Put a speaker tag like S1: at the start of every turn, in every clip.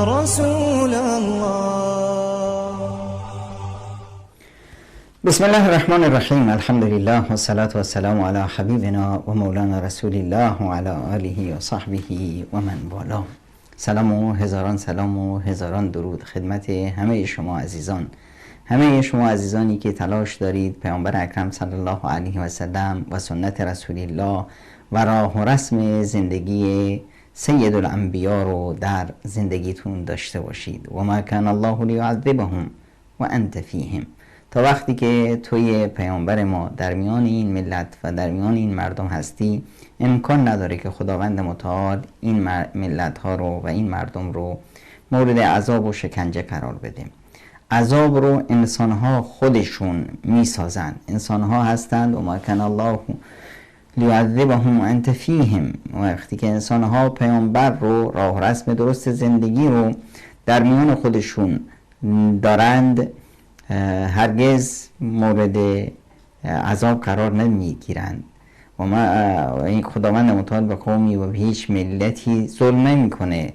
S1: رسول الله.
S2: بسم الله الرحمن الرحیم. الحمد لله و الصلاة و السلام علی حبیبنا و مولانا رسول الله و علی آله و صحبه و من والاه. سلام و هزاران سلام و هزاران درود خدمت همه شما عزیزان، همه شما عزیزانی که تلاش دارید پیامبر اکرم صلی الله علیه و سلم و سنت رسول الله و راه و رسم زندگی سید الانبیا رو در زندگیتون داشته باشید. و ما کان الله لیعذبهم و انت فیهم. تا وقتی که توی پیامبر ما در میان این ملت و در میان این مردم هستی، امکان نداره که خداوند متعال این ملت ها رو و این مردم رو مورد عذاب و شکنجه قرار بده. عذاب رو انسان ها خودشون میسازن، انسان ها هستند. و ما کان الله لیعذبهم و انت فیهم. وقتی که انسان ها پیامبر رو، راه رسم درست زندگی رو در میان خودشون دارند، هرگز مورد عذاب قرار نمیگیرند. و ما این خداوند متعال به قومی و به هیچ ملتی ظلم نمیکنه،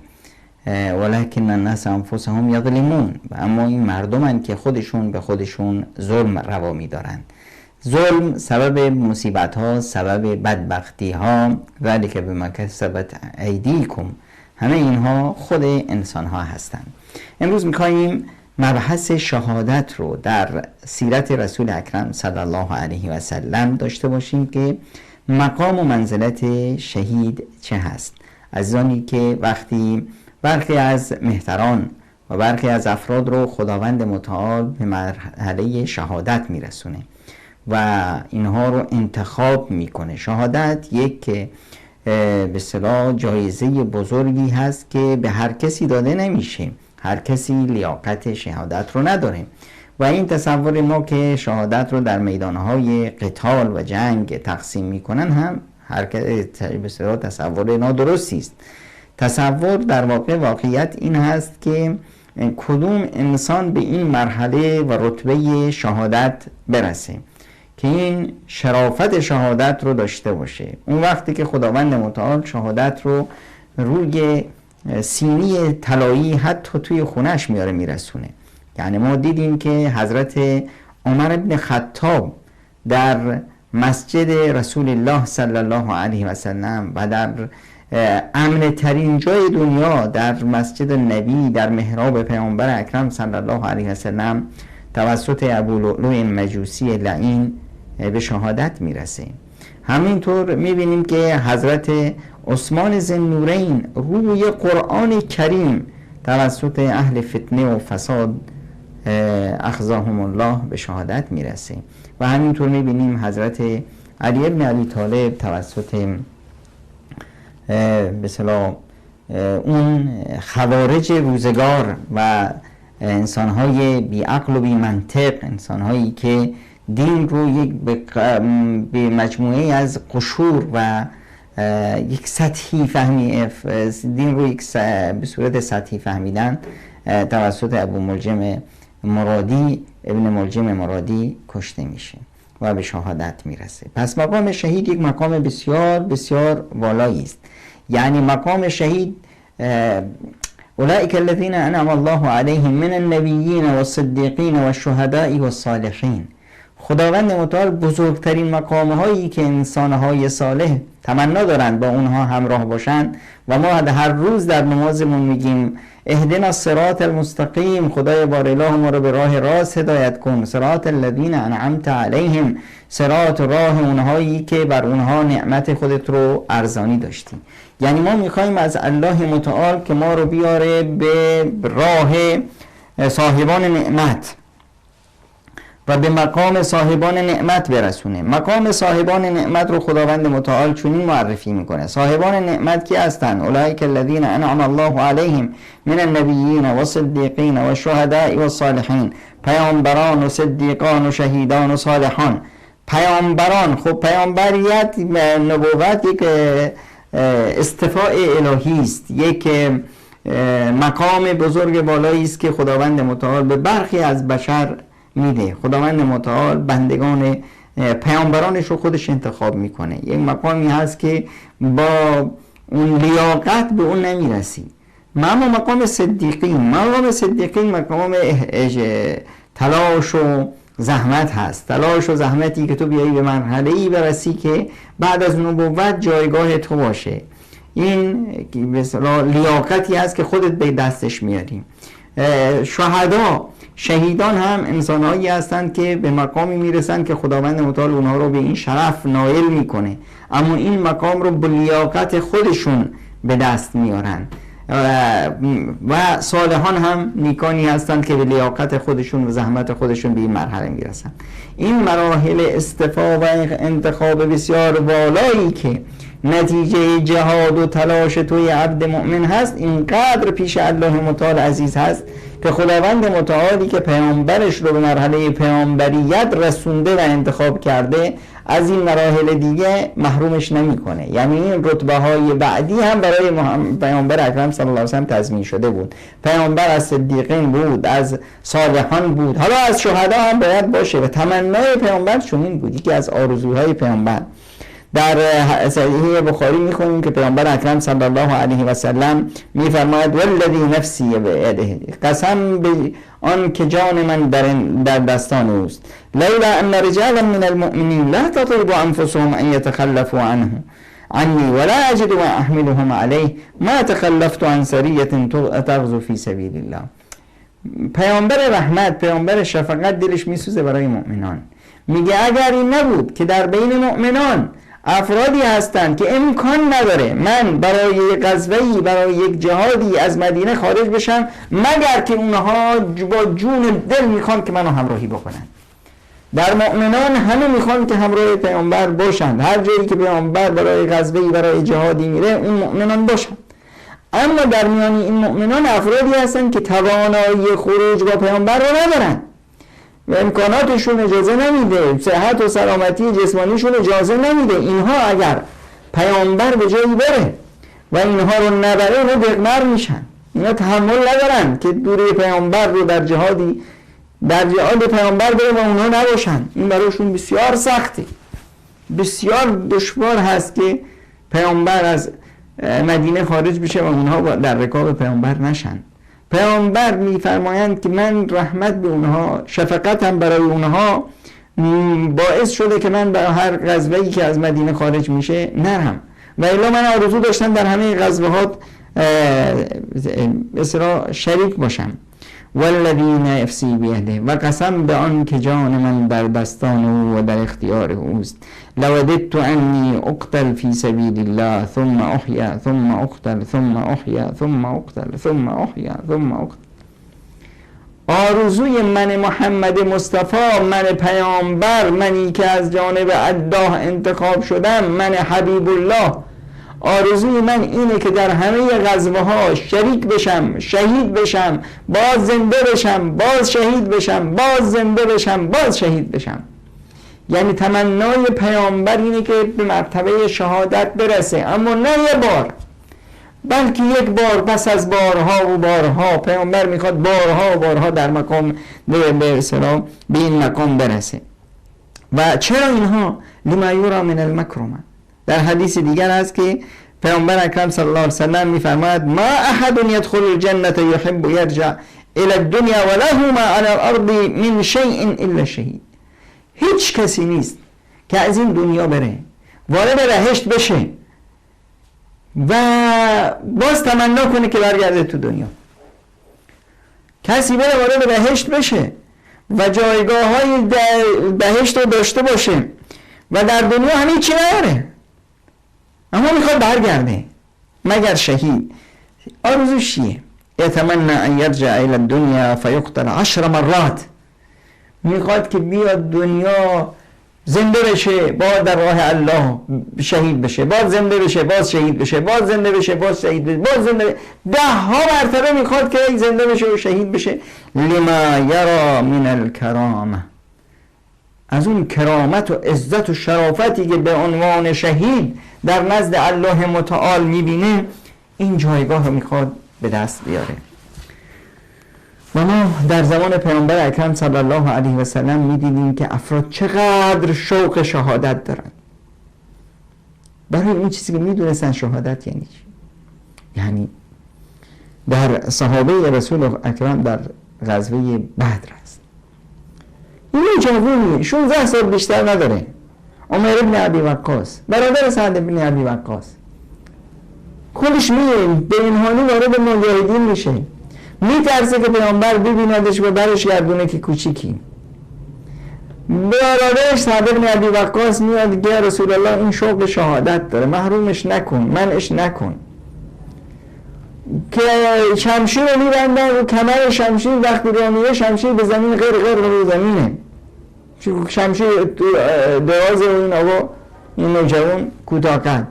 S2: ولکن الناس انفسهم یظلمون. و اما این مردمن که خودشون به خودشون ظلم روا میدارند. ظلم سبب مصیبت ها، سبب بدبختی ها، ذلک بما کسبت ایدیکم. همه اینها خود انسان ها هستند. امروز میخواییم مبحث شهادت رو در سیرت رسول اکرم صلی الله علیه و سلم داشته باشیم که مقام و منزلت شهید چه هست. عزیزانی که وقتی برخی از مهتران و برخی از افراد رو خداوند متعال به مرحله شهادت میرسونه و اینها رو انتخاب میکنه. شهادت یک به اصطلاح جایزه بزرگی هست که به هر کسی داده نمیشه. هر کسی لیاقت شهادت رو نداره و این تصور ما که شهادت رو در میدانهای قتال و جنگ تقسیم میکنن هم هر کسی به اصطلاح تصور نادرستی است. تصور در واقعیت این هست که کدوم انسان به این مرحله و رتبه شهادت برسه که این شرافت شهادت رو داشته باشه. اون وقتی که خداوند متعال شهادت رو روی سینی طلایی حتی توی خونش میاره میرسونه. یعنی ما دیدیم که حضرت عمر بن خطاب در مسجد رسول الله صلی الله علیه و سلم و در امن ترین جای دنیا در مسجد نبی در محراب پیامبر اکرم صلی الله علیه و سلم توسط ابو لؤلؤ مجوسی لعین به شهادت میرسه. همینطور میبینیم که حضرت عثمان ذوالنورین روی قرآن کریم توسط اهل فتنه و فساد اخزاهم الله به شهادت میرسه. و همینطور میبینیم حضرت علی ابن ابی طالب توسط به اصطلاح اون خوارج روزگار و انسانهای بی عقل و بی منطق، انسانهایی که دین رو به مجموعه از قشور و یک سطحی دین رو به صورت سطحی فهمیدن توسط ابن ملجم مرادی کشته میشه و به شهادت میرسه. پس مقام شهید یک مقام بسیار بسیار والایی است. یعنی مقام شهید اولئک الذین انعم الله علیهم من النبیین و الصدیقین و الشهداء و الصالحین. خداوند متعال بزرگترین مقام هایی که انسان های صالح تمنا دارند با اونها همراه باشند و ما هر روز در نمازمون میگیم اهدنا الصراط المستقیم، خدای بار اله ما رو به راه راست هدایت کن، صراط الذین انعمت علیهم، صراط راه اونهایی که بر اونها نعمت خودت رو ارزانی داشتی. یعنی ما میخوایم از الله متعال که ما رو بیاره به راه صاحبان نعمت و به مقام صاحبان نعمت برسونه. مقام صاحبان نعمت رو خداوند متعال چنین معرفی میکنه. صاحبان نعمت کی هستند؟ اولئک الذین انعم الله علیهم من النبیین و صدیقین و شهداء و صالحین. پیامبران و صدیقان و شهیدان و صالحان. پیامبران، خب پیامبریت نبوت یک استفاء الهی است، یک مقام بزرگ بالایی است که خداوند متعال به برخی از بشر میده. خداوند متعال بندگان پیامبرانش رو خودش انتخاب میکنه. یک مقامی هست که با اون لیاقت به اون نمیرسی، مقام صدیقین، مقام تلاش و زحمت هست، تلاش و زحمتی که تو بیایی به مرحله‌ای برسی که بعد از نبوت جایگاه تو باشه. این مثلا لیاقتی هست که خودت به دستش میاری. شهیدان هم انسانهایی هستند که به مقامی میرسند که خداوند متعال اونها رو به این شرف نائل میکنه، اما این مقام رو با لیاقت خودشون به دست میارن. و صالحان هم نیکانی هستند که به لیاقت خودشون و زحمت خودشون به این مرحله میرسن. این مراحل اصطفا و انتخاب بسیار والایی که نتیجه جهاد و تلاش توی عبد مؤمن هست، اینقدر پیش الله متعال عزیز هست که خداوند متعالی که پیامبرش رو به مرحله پیامبریت رسونده و انتخاب کرده از این مراحل دیگه محرومش نمیکنه. یعنی این رتبه های بعدی هم برای پیامبر اکرم صلی الله علیه و سلم تضمین شده بود. پیامبر از صدیقین بود، از صالحان بود، حالا از شهدا هم باید باشه. و تمنای پیامبر چنین بود. یکی از آرزوهای پیامبر در صحیح بخاری میخونیم که پیامبر اکرم صلی الله علیه و سلم میفرماید والذی نفسی بیده، قسم به آن که جان من در دستان اوست، لولا ان رجالا من المؤمنین لا تطلب انفسهم ان يتخلفوا عنی ولا اجد ما احملهم علیه ما تخلفت عن سریه تغزو فی سبیل الله. پیامبر رحمت، پیامبر شفقت دلش میسوزه برای مؤمنان. میگه اگر این نبود که در بین مؤمنان افرادی هستند که امکان نداره من برای یک غزوه‌ای، برای یک جهادی از مدینه خارج بشم مگر که اونها با جون دل میخوان که منو همراهی بکنن. در مؤمنان همه میخوان که همراه پیامبر باشند، هر جایی که پیامبر برای غزوه‌ای، برای جهادی میره اون مؤمنان باشند. اما در میان این مؤمنان افرادی هستند که توانایی خروج با پیامبر رو ندارن و امکاناتشون اجازه نمیده، صحت و سلامتی جسمانیشون اجازه نمیده. اینها اگر پیامبر به جایی بره و اینها رو نبره رو دقمر میشن. اینا تحمل ندارن که دوری پیامبر رو در جهاد پیامبر بره و اونها نباشن. این براشون بسیار سخته، بسیار دشوار هست که پیامبر از مدینه خارج بشه و اونها در رکاب پیامبر نشن. پیامبر میفرمایند که من رحمت به اونها، شفقتم برای اونها باعث شده که من برای هر غزوه‌ای که از مدینه خارج میشه نرم. و الا من آرزو داشتم در همه غزوهات مثلا شریک باشم. والذی نفسی بیده، و قسم به آن که جان من در دستان او و در اختیار اوست، لوددت انی اقتل فی سبیل الله ثم احیا ثم اقتل ثم احیا ثم اقتل ثم احیا ثم اقتل. آرزوی من محمد مصطفی، من پیامبر، منی که از جانب الله انتخاب شدم، من حبیب الله، آرزوی من اینه که در همه غزوه ها شریک بشم، شهید بشم، باز زنده بشم، باز شهید بشم، باز زنده بشم، باز شهید بشم. یعنی تمنای پیامبر اینه که به مرتبه شهادت برسه، اما نه یه بار بلکه یک بار پس از بارها و بارها. پیامبر میخواد بارها و بارها در مقام به این مقام برسه. و چرا اینها؟ لما یرا من المکرمه. در حدیث دیگر هست که پیامبر اکرم صلی الله علیه و سلم میفرماید ما احد يدخل الجنه يحب يرجع الى الدنيا وله ما على الارض من شيء الا شهید. هیچ کسی نیست که از این دنیا بره وارد بهشت بشه و باز تمنا کنه که برگرده تو دنیا. کسی بره وارد بهشت بشه و جایگاه های بهشت رو داشته باشه و در دنیا همه چی نداره، اما میخواد برگرده مگر شهید. آرزوش چیه؟ اتمنى ان یرجع الى الدنيا فیقتل 10 مرات. میخواد که بیاد دنیا زنده بشه، باز در راه الله شهید بشه، باز زنده بشه، باز شهید بشه، باز زنده بشه، باز شهید بشه، باز زنده بشه. 10 مرتبه میخواد که زنده بشه و شهید بشه. لما یرا من الکرامه، از اون کرامت و عزت و شرافتی که به عنوان شهید در نزد الله متعال میبینه، این جایگاه رو میخواد به دست بیاره. و ما در زمان پیامبر اکرم صلی الله علیه و سلم میدیدیم که افراد چقدر شوق شهادت دارن. برای این چیزی که میدونستن شهادت یعنی چی؟ یعنی در صحابه رسول اکرم در غزوه بدر است. این جوونی 16 سال بیشتر نداره، عمر ابن ابی وقاص، برادر سعد ابن ابی وقاص، خودش میره به اینهانی وارد مجاهدین میشه، میترسه که پیامبر ببیندش و برش گردونه که کوچیکی. برادرش سعد ابن ابی وقاص میاد که رسول الله این شوق شهادت داره، محرومش نکن، منعش نکن. که شمشیر رو میبندن و کمر شمشیر وقتی رو میره شمشیر به زمین غیر رو زمینه، شمشیر دراز این آقا این نوجوان کوتاه قد.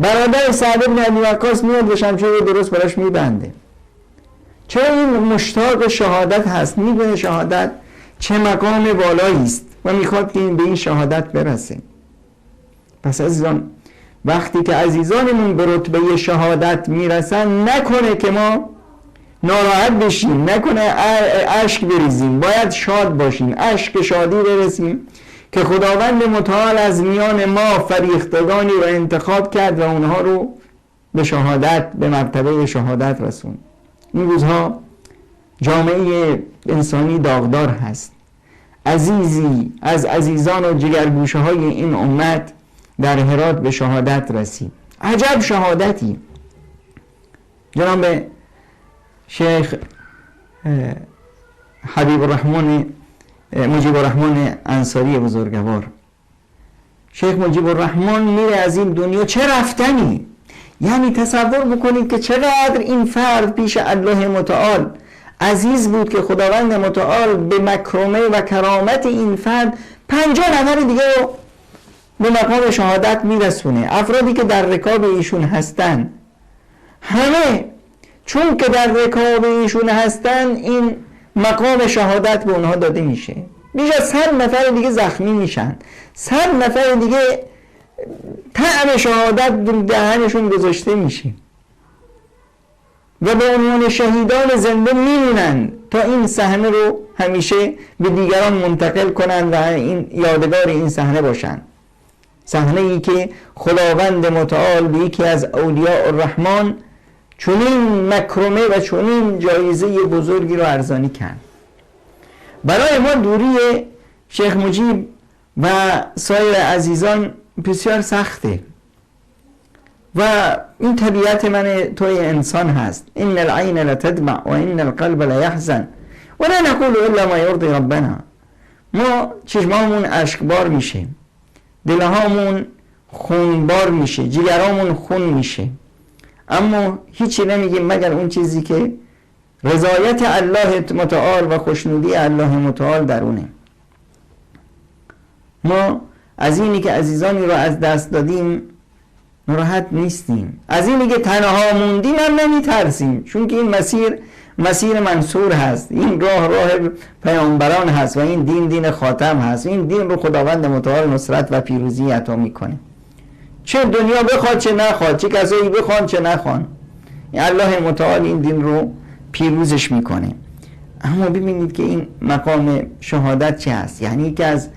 S2: برادر سعد بن ابی وقاص میاد و شمشیر رو درست براش میبنده. چرا این مشتاق شهادت هست، میدونه شهادت چه مقام بالایی است و میخواد که این به این شهادت برسه. پس عزیزان وقتی که عزیزانمون به رتبه شهادت میرسن نکنه که ما ناراحت بشیم، نکنه اشک بریزیم، باید شاد باشیم، اشک شادی برسیم که خداوند متعال از میان ما فریختگانی رو انتخاب کرد و اونها رو به شهادت، به مرتبه شهادت رسون. این روزها جامعه انسانی داغدار هست. عزیزی از عزیزان و جگرگوشه های این امت در هرات به شهادت رسید. عجب شهادتی. جناب شیخ حبیب الرحمن مجیب الرحمن انصاری بزرگوار، شیخ مجیب الرحمن میره از این دنیا، چه رفتنی. یعنی تصور بکنید که چقدر این فرد پیش الله متعال عزیز بود که خداوند متعال به مکرمه و کرامت این فرد 50 نفر دیگه رو به مقام شهادت میرسونه. افرادی که در رکاب ایشون هستن همه چون که در رکاب ایشون هستن این مقام شهادت به اونها داده میشه. بیش از 100 نفر دیگه زخمی میشن، 100 نفر دیگه طعم شهادت دهنشون گذاشته میشه و به عنوان شهیدان زنده میمونن تا این صحنه رو همیشه به دیگران منتقل کنن و این یادگار این صحنه باشن. صحنه ای که خداوند متعال به یکی از اولیاء الرحمن چنین مکرمه و چنین جایزه بزرگی رو ارزانی کرد. برای ما دوری شیخ مجیب و سایر عزیزان بسیار سخته و این طبیعت من توی انسان هست. ان العین لتدمع و ان القلب لیحزن و لا نقول الا ما یرضی ربنا. ما چشمامون اشکبار میشه، دلهامون خونبار میشه، جگرامون خون میشه، اما هیچی نمیگیم مگر اون چیزی که رضایت الله متعال و خوشنودی الله متعال درونه. ما از اینی که عزیزانی رو از دست دادیم ناراحت نیستیم، از اینی که تنها موندیم هم نمیترسیم، چون که این مسیر منصور هست، این راه پیامبران هست و این دین خاتم هست. این دین رو خداوند متعال نصرت و پیروزی عطا میکنه، چه دنیا بخواد چه نخواد، چه کسایی بخوان چه نخوان، الله متعال این دین رو پیروزش میکنه. اما ببینید که این مقام شهادت چه هست. یعنی که از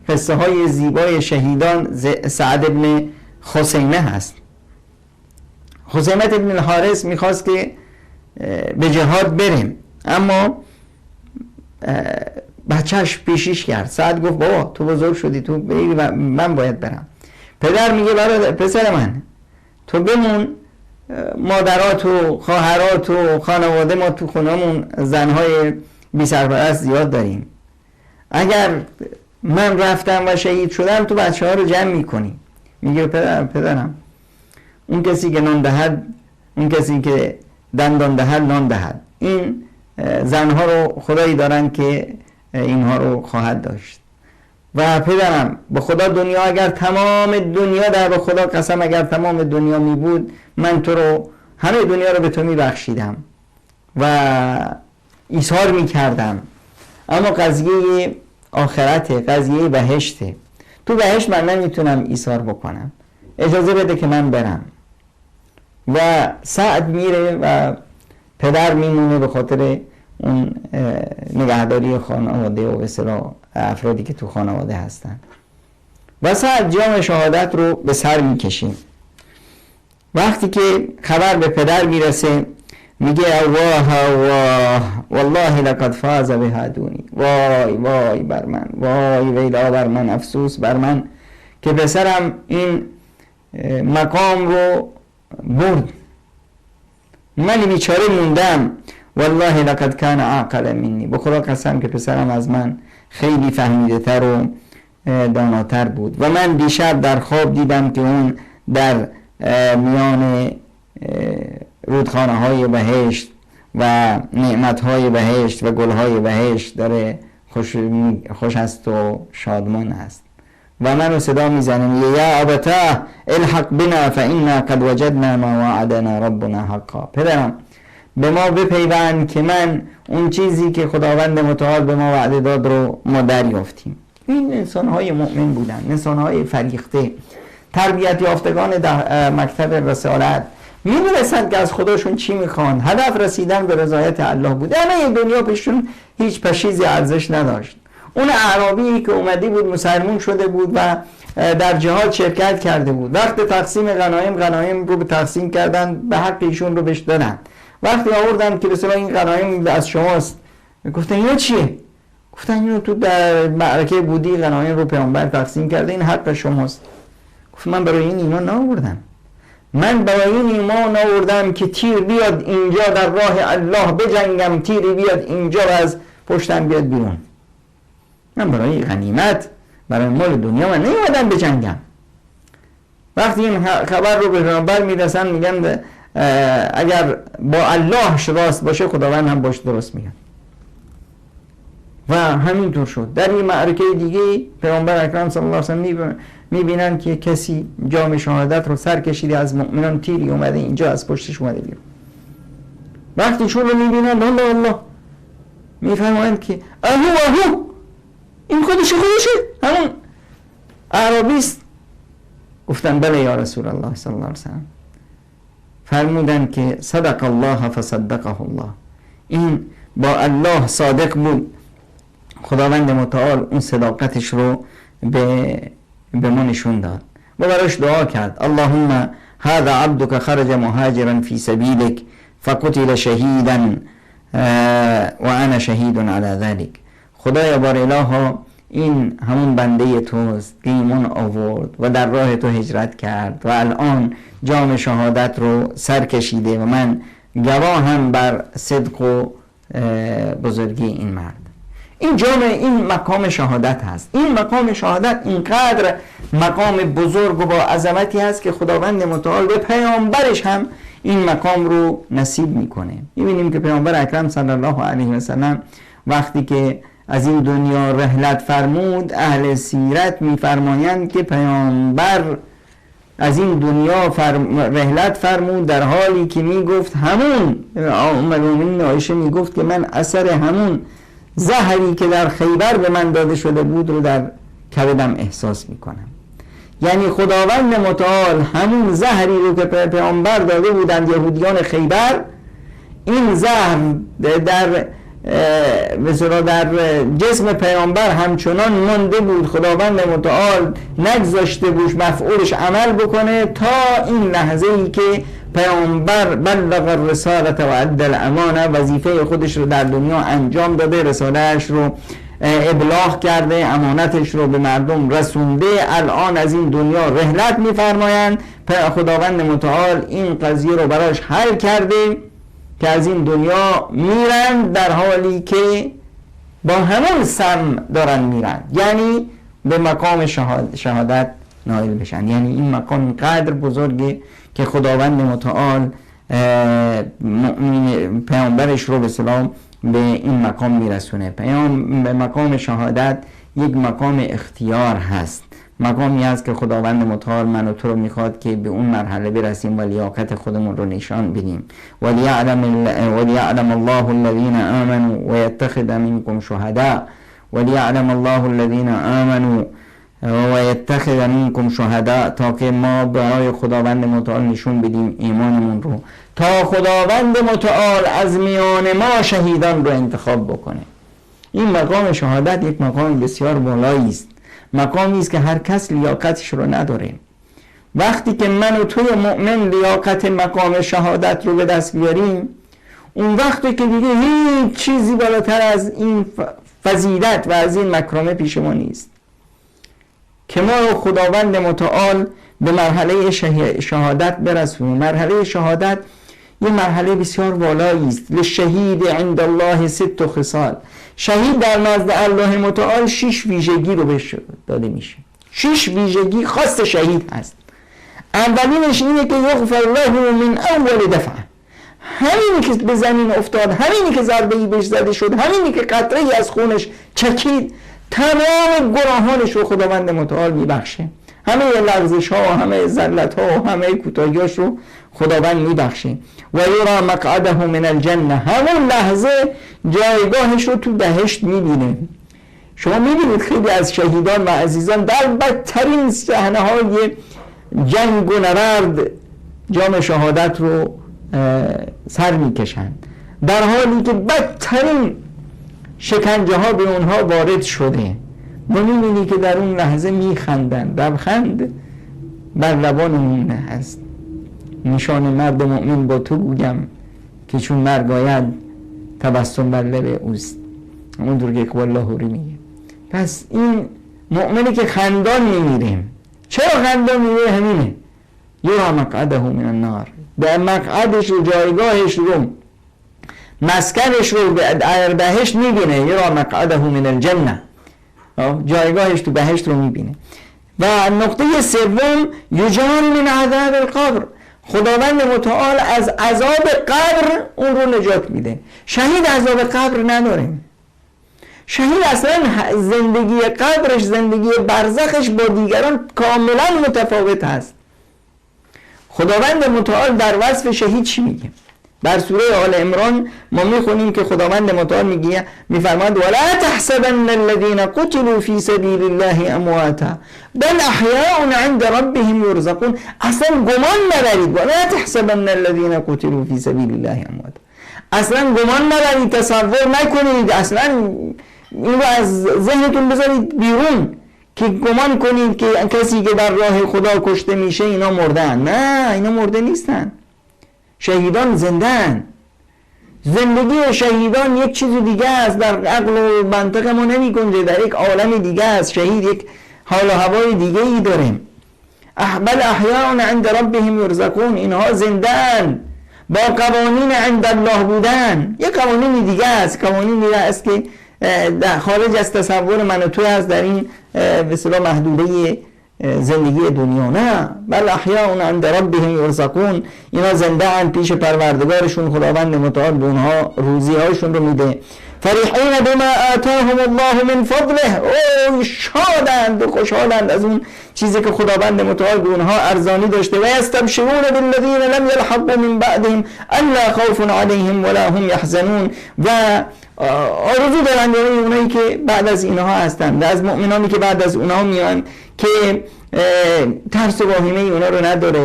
S2: قصه های زیبای شهیدان سعد ابن خسیمه هست. خسیمه ابن الحارث میخواست که به جهاد بریم، اما بچهش پیشیش کرد. سعد گفت بابا تو بزرگ شدی، تو بری و من باید برم. پدر میگه برادر پسر من تو بمون، مادرات و خواهرات و خانواده ما تو خونمون زنهای بی سرپرست زیاد داریم، اگر من رفتم و شهید شدم تو بچه ها رو جمع میکنی. میگه پدرم اون کسی که نان دهد، اون کسی که دندان دهد نان دهد. این زنها رو خدایی دارن که اینها رو خواهد داشت. و پدرم به خدا دنیا اگر تمام دنیا، در به خدا قسم اگر تمام دنیا می بود من تو رو، همه دنیا رو به تو می بخشیدم و ایثار می کردم، اما قضیه آخرته، قضیه بهشته. تو بهشت من نمیتونم ایثار بکنم، اجازه بده که من برم. و سعد میره و پدر میمونه به خاطر اون نگهداری خانواده و بسیار افرادی که تو خانواده هستن. و سعد جام شهادت رو به سر میکشیم. وقتی که خبر به پدر میرسه میگه الله والله لقد فاز بها دونی. وای وای بر من، وای ویلا بر من، افسوس بر من که پسرم این مقام رو برد، من بیچاره موندم. والله لقد کان اعقل منی، به خدا قسم که پسرم از من خیلی فهمیده تر و داناتر بود. و من دیشب در خواب دیدم که اون در میان رودخانه های بهشت و نعمت های بهشت و گل های بهشت داره خوش است و شادمان است. و منو صدا میزنه میگه یا ابتاه الحق بنا فإنا قد وجدنا ما وعدنا ربنا حقا. پدرم به ما بپیوند که من اون چیزی که خداوند متعال به ما وعده داد رو ما دریافتیم. این انسان‌های مؤمن بودن، انسان‌های فریخته، تربیت یافتگان مکتب رسالت، می‌دونستند که از خودشون چی میخوان. هدف رسیدن به رضایت الله بود. همه دنیا پیشون هیچ پشیزی ارزش نداشت. اون اعرابی که اومده بود مسلمون شده بود و در جهاد شرکت کرده بود، وقت تقسیم غنایم رو به تقسیم کردن، به حق ایشون رو بهش دادن. وقتی آوردن که مثلا این غنایم از شماست، گفتن اینا چیه؟ گفتن اینو تو در معرکه بودی غنایم رو پیامبر تقسیم کرده، این حق شماست. گفت من برای این ایمان نآوردم، من برای این ایمان آوردم که تیر بیاد اینجا در راه الله بجنگم، تیری بیاد اینجا و از پشتم بیاد بیرون. من برای غنیمت، برای مال دنیا من نیومدم بجنگم. وقتی این خبر رو به پیامبر میرسن میگن اگر با الله راست باشه خداوند هم باش درست میگن. و همینطور شد. در این معرکه دیگه پیامبر اکرم صلی الله علیه و سلم میبینن که کسی جام شهادت رو سر کشیده از مؤمنان، تیری اومده اینجا از پشتش اومده بیرون. وقتی شون رو میبینن الله الله میفهمند که اهو این خودشه همون اعرابیست. گفتن بله یا رسول الله صلی الله علیه و سلم. فرمودن که صدق الله فصدقه الله، این با الله صادق بود، خداوند متعال اون صداقتش رو به ما نشون داد و براش دعا کرد اللهم هذا عبدك خرج مهاجرا في سبيلك فقتل شهيدا وانا شهید على ذلك. خدایا بار الها این همون بنده توست که ایمان آورد و در راه تو هجرت کرد و الان جام شهادت رو سر کشیده و من گواهم بر صدق و بزرگی این مرد. این جام، این مقام شهادت هست. این مقام شهادت اینقدر مقام بزرگ و با عظمتی هست که خداوند متعال به پیامبرش هم این مقام رو نصیب میکنه. میبینیم که پیامبر اکرم صلی الله علیه و سلم وقتی که از این دنیا رحلت فرمود، اهل سیرت میفرمایند که پیامبر از این دنیا رحلت فرمود در حالی که میگفت همون ام المؤمنین عایشه میگفت که من اثر همون زهری که در خیبر به من داده شده بود رو در کبدم احساس میکنم. یعنی خداوند متعال همون زهری رو که پیامبر داده بودند یهودیان خیبر، این زهر در جسم پیامبر همچنان مانده بود. خداوند متعال نگذاشته بود مفعولش عمل بکنه تا این لحظه ای که پیامبر بلغ الرسالت و ادى الامانه، وظیفه خودش رو در دنیا انجام داده، رسالهش رو ابلاغ کرده، امانتش رو به مردم رسونده، الان از این دنیا رحلت میفرمایند. خداوند متعال این قضیه رو براش حل کرده که از این دنیا میرن در حالی که با همون سم دارن میرن، یعنی به مقام شهادت نائل بشن. یعنی این مقام قدر بزرگه که خداوند متعال پیامبرش رو به سلام به این مقام میرسونه. به مقام شهادت یک مقام اختیار هست، مقامی هست که خداوند متعال من و تو رو میخواد که به اون مرحله برسیم و لیاقت خودمون رو نشان بدیم. ولیعلم الله الذین آمنوا ویتخذ منکم شهداء، ولیعلم الله الذین آمنوا ویتخذ منکم شهداء، تا که ما برای خداوند متعال نشون بدیم ایمانمون رو، تا خداوند متعال از میان ما شهیدان رو انتخاب بکنه. این مقام شهادت یک مقام بسیار بالایی است، مقامی است که هر کس لیاقتش رو نداره. وقتی که من و توی مؤمن لیاقت مقام شهادت رو به دست بیاریم، اون وقتی که دیگه هیچ چیزی بالاتر از این فضیلت و از این مکرمه پیش ما نیست که ما رو خداوند متعال به مرحله شهادت برسونه. مرحله شهادت یه مرحله بسیار والایی است. للشهید عند الله 6 خصال. شهید در نزد الله متعال 6 ویژگی رو بهش داده میشه. 6 ویژگی خاص شهید هست. اولینش اینه که یغفر له من اول دفعه، همینی که به زمین افتاد، همینی که ضربه‌ای بهش زده شد، همینی که قطره‌ای از خونش چکید، تمام گناهانش رو خداوند متعال میبخشه. همه لغزش ها و همه زلت ها و همه کوتاهیاش رو خداوند میبخشه. و یرا مقعده من الجنه، همون لحظه جایگاهش رو تو بهشت میبینه. شما میبینید خیلی از شهیدان و عزیزان در بدترین صحنه های جنگ و نبرد جام شهادت رو سر میکشند، در حالی که بدترین شکنجه ها به اونها وارد شده. ما میبینی که در اون لحظه میخندن، لبخند بر لبانمون هست. نشان مرد مؤمن با تو گویم که چون مرگ آید تبسم بر لب اوست. اونطور که اقبال لاهوری میگه. پس این مؤمنی که خندان میمیره. چرا خندان میمیره؟ همینه، یرا مقعده من النار، به مقعدش رو، جایگاهش رو، مسکنش رو در بهشت میبینه. یرا مقعده من الجنه، جایگاهش تو بهشت رو میبینه. و نقطه سوم یجار من عذاب القبر، خداوند متعال از عذاب قبر اون رو نجات میده. شهید عذاب قبر نداره. شهید اصلا زندگی قبرش، زندگی برزخش با دیگران کاملا متفاوت هست. خداوند متعال در وصف شهید چی میگه؟ در سوره آل عمران ما میخونیم که خداوند متعال میفرماید ولا تحسبن الذين قتلوا في سبيل الله امواتا بل احياء عند ربهم يرزقون. اصلا گمان نبرید، ولا تحسبن الذين قتلوا في سبيل الله امواتا، اصلا گمان نبرید، تصور نکنید، اصلا این رو از ذهنتون بذارید بیرون که گمان کنید که کسی که در راه خدا کشته میشه اینا مردن. نه، اینا مرده نیستن، شهیدان زندن. زندگی شهیدان یک چیز دیگه است، در عقل و منطق ما نمی گنجه، در یک عالم دیگه است. شهید یک حال و هوای دیگه ای داره. بل احیاء عند ربهم یرزقون، اینها زندن با قوانین عند الله بودن. یک قوانین دیگه است، قوانینی است که خارج از تصور من و توی هست در این به اصطلاح محدوده زندگی دنیا. نه، بل احیاء عند ربهم یرزقون، اینا زنده اند پیش پروردگارشون، خداوند متعال به اونها روزی هاشون رو میده. فرحین بما آتاهم الله من فضله، او شادند و خوشحالند از اون چیزی که خداوند متعال به اونها ارزانی داشته. و یستبشرون بالذین لم یلحقوا من بعدهم الا خوف علیهم ولا هم یحزنون، و آرزو دارند اونایی که بعد از اینها هستند، از مؤمنانی که بعد از اونها میان که ترس و واهمه اونا رو نداره،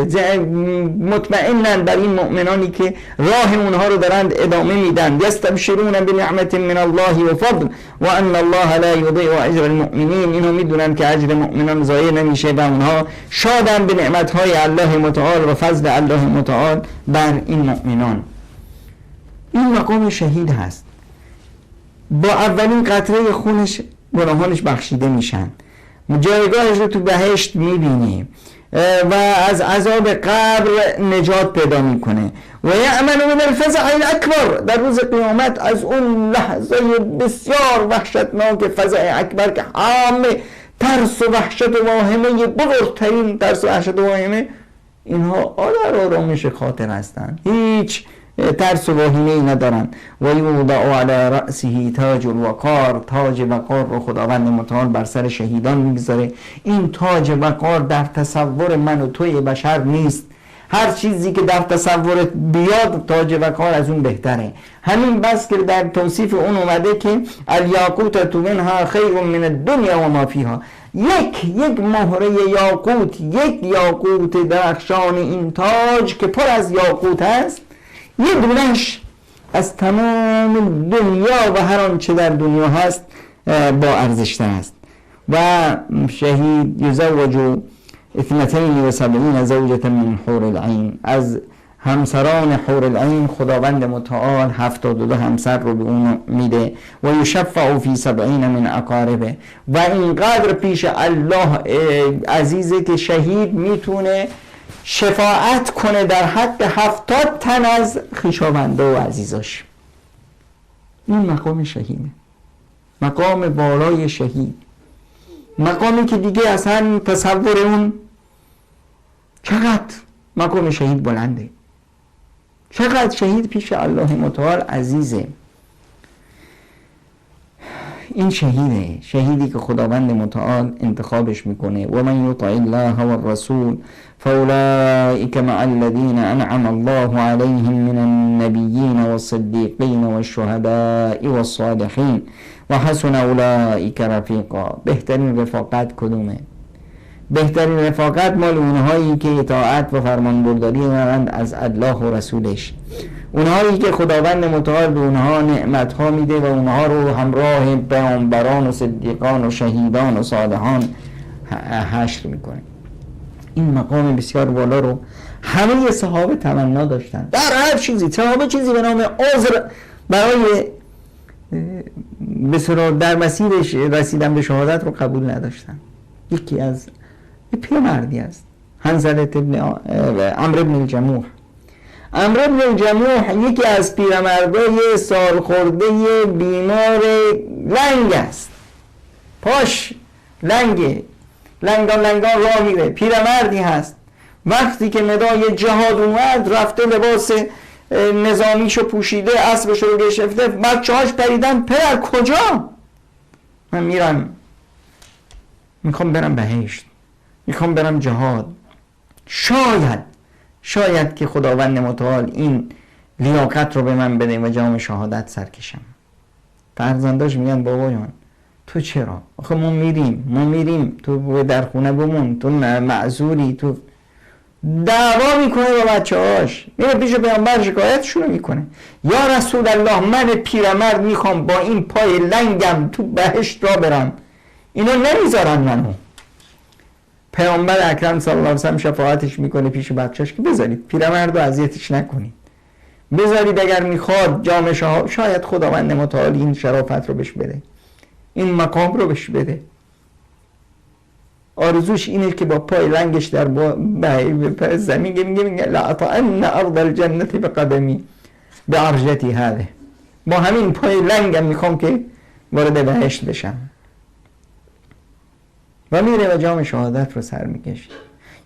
S2: مطمئنن بر این مؤمنانی که راه اونها رو دارند ادامه میدن. یستبشرون بنعمت من الله و فضل و ان الله لا یضیع اجر المؤمنین، اینو میدونن که اجر مؤمنان ضایع نمیشه و اونها شادن به نعمتهای الله متعال و فضل الله متعال بر این مؤمنان. این مقام شهید هست. با اولین قطره خونش گناهانش بخشیده میشن، جایگاهش رو تو بهشت میبینی و از عذاب قبر نجات پیدا میکنه. و یأمن من الفزع الاکبر، در روز قیامت از اون لحظه بسیار وحشتناک فزع اکبر که همه ترس و وحشت و واهمه، بزرگترین ترس و وحشت و واهمه، اینها در آرامش خاطر هستند، هیچ ترس و واهمه ای ندارن. و یوضع علی رأسه تاج الوقار، تاج وقار رو خداوند متعال بر سر شهیدان میگذاره. این تاج وقار در تصور من و توی بشر نیست. هر چیزی که در تصورت بیاد تاج وقار از اون بهتره. همین بس که در توصیف اون اومده که الیاقوت منها خیر من الدنیا و ما فیها، یک مهره یاقوت، یک یاقوت درخشان این تاج که پر از یاقوت است، یه دونش از تمام دنیا و هر آنچه در دنیا هست با ارزشتر است. و شهید یزوج 72 زوجة من حور العین، از همسران حور العین خداوند متعال 72 همسر رو به اون میده و یشفع فی 70 من اقاربه و اینقدر پیش الله عزیزه که شهید میتونه شفاعت کنه در حد 70 تن از خویشاونده و عزیزاش. این مقام شهیده، مقام بالای شهید، مقامی که دیگه اصلا تصور اون چقدر مقام شهید بلنده، چقدر شهید پیش الله متعال عزیزه. این شهیده، شهیدی که خداوند متعال انتخابش میکنه. و من یطع الله و الرسول فاولئک مع الذین انعم الله علیهم من النبیین والصدیقین والشهداء والصالحین و حسن اولئک رفیقا. بهترین رفاقت کدومه؟ بهترین رفاقت مال اونهایی که اطاعت و فرمانبرداری دارند از الله و رسولش، اونهایی که خداوند متعال به اونها نعمتها میده و اونها رو همراه پیامبران و صدیقان و شهیدان و صالحان حشر میکنه. این مقام بسیار بالا رو همه صحابه تمنا داشتن. در هر چیزی صحابه چیزی به نام عذر برای بسیار در مسیرش رسیدن به شهادت رو قبول نداشتن. یکی از پیرمردی است، حنظله ابن عمرو بن الجموح. عمرو بن الجموح یکی از پیرمردای سالخورده بیمار لنگ است، پاش لنگه، لنگان راه میره، پیرمردی هست. وقتی که ندای جهاد اومد رفته لباس نظامیشو پوشیده، اسبشو رو گرفته، بچه‌هاش پریدن پدر کجا؟ من میرم، میخوام برم بهشت، میخوام برم جهاد. شاید که خداوند متعال این لیاقت رو به من بده و جام شهادت سرکشم. فرزنداش میگن بابا جان تو چرا؟ آخه ما میریم تو در خونه بمون، تو معذوری. تو دعوا میکنه با بچه‌هاش، میره پیش پیامبر شکایتشون میکنه. یا رسول الله من پیرمرد میخوام با این پای لنگم تو بهشت را برم، اینا نمیذارن منو. پیامبر اکرم صلی الله علیه و سلم شفاعتش میکنه پیش بچه‌اش که بذارید پیرمرد رو اذیتش نکنید، بذارید اگر میخواد جام شاید خداوند متعال این شرافت رو بهش بده، این مقام رو بهش بده. آرزوش اینه که با پای لنگش در زمین میگه لأطعن ارض الجنة بقدمی بعرجتی هذه، با همین پای لنگم میخوام که وارد بهشت بشم. و میره و جام شهادت رو سر میکشه.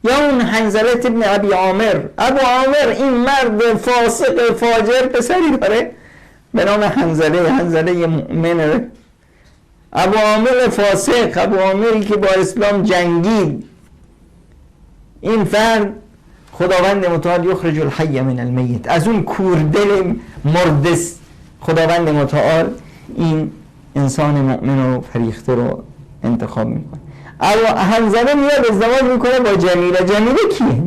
S2: یا اون حنظله ابن ابی عامر. ابو عامر این مرد فاسق فاجر پسری داره به نام حنظله مؤمن. ابو عامر فاسق، ابو عامری که با اسلام جنگید. این فرد خداوند متعال یخرج الحی من المیت، از اون کوردل مردس خداوند متعال این انسان مؤمن و فریخته رو انتخاب میکنه. حنظله میاد ازدواج میکنه با جمیله. جمیله کیه؟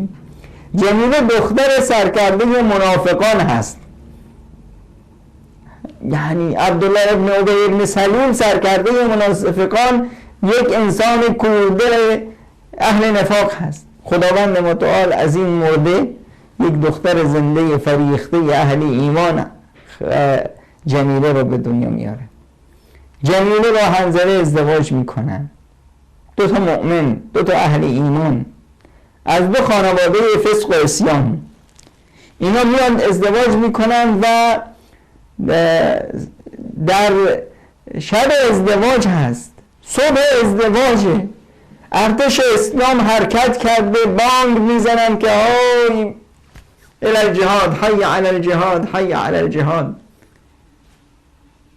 S2: جمیله دختر سرکرده منافقان هست. یعنی عبدالله ابن ابی ابن سلول سرکرده منافقان یک انسان کوردل اهل نفاق هست. خداوند متعال از این مرده یک دختر زنده فریخته اهل ایمان جمیله رو به دنیا میاره. جمیله با حنظله ازدواج میکنن، دو تا مؤمن، دو تا اهل ایمان از دو خانواده فسق و عصیان. اینا میان ازدواج میکنن و در شب ازدواج هست، صبح ازدواجه، ارتش اسلام حرکت کرده، بانگ میزنن که های الی الجهاد، حی علی الجهاد، حی علی الجهاد.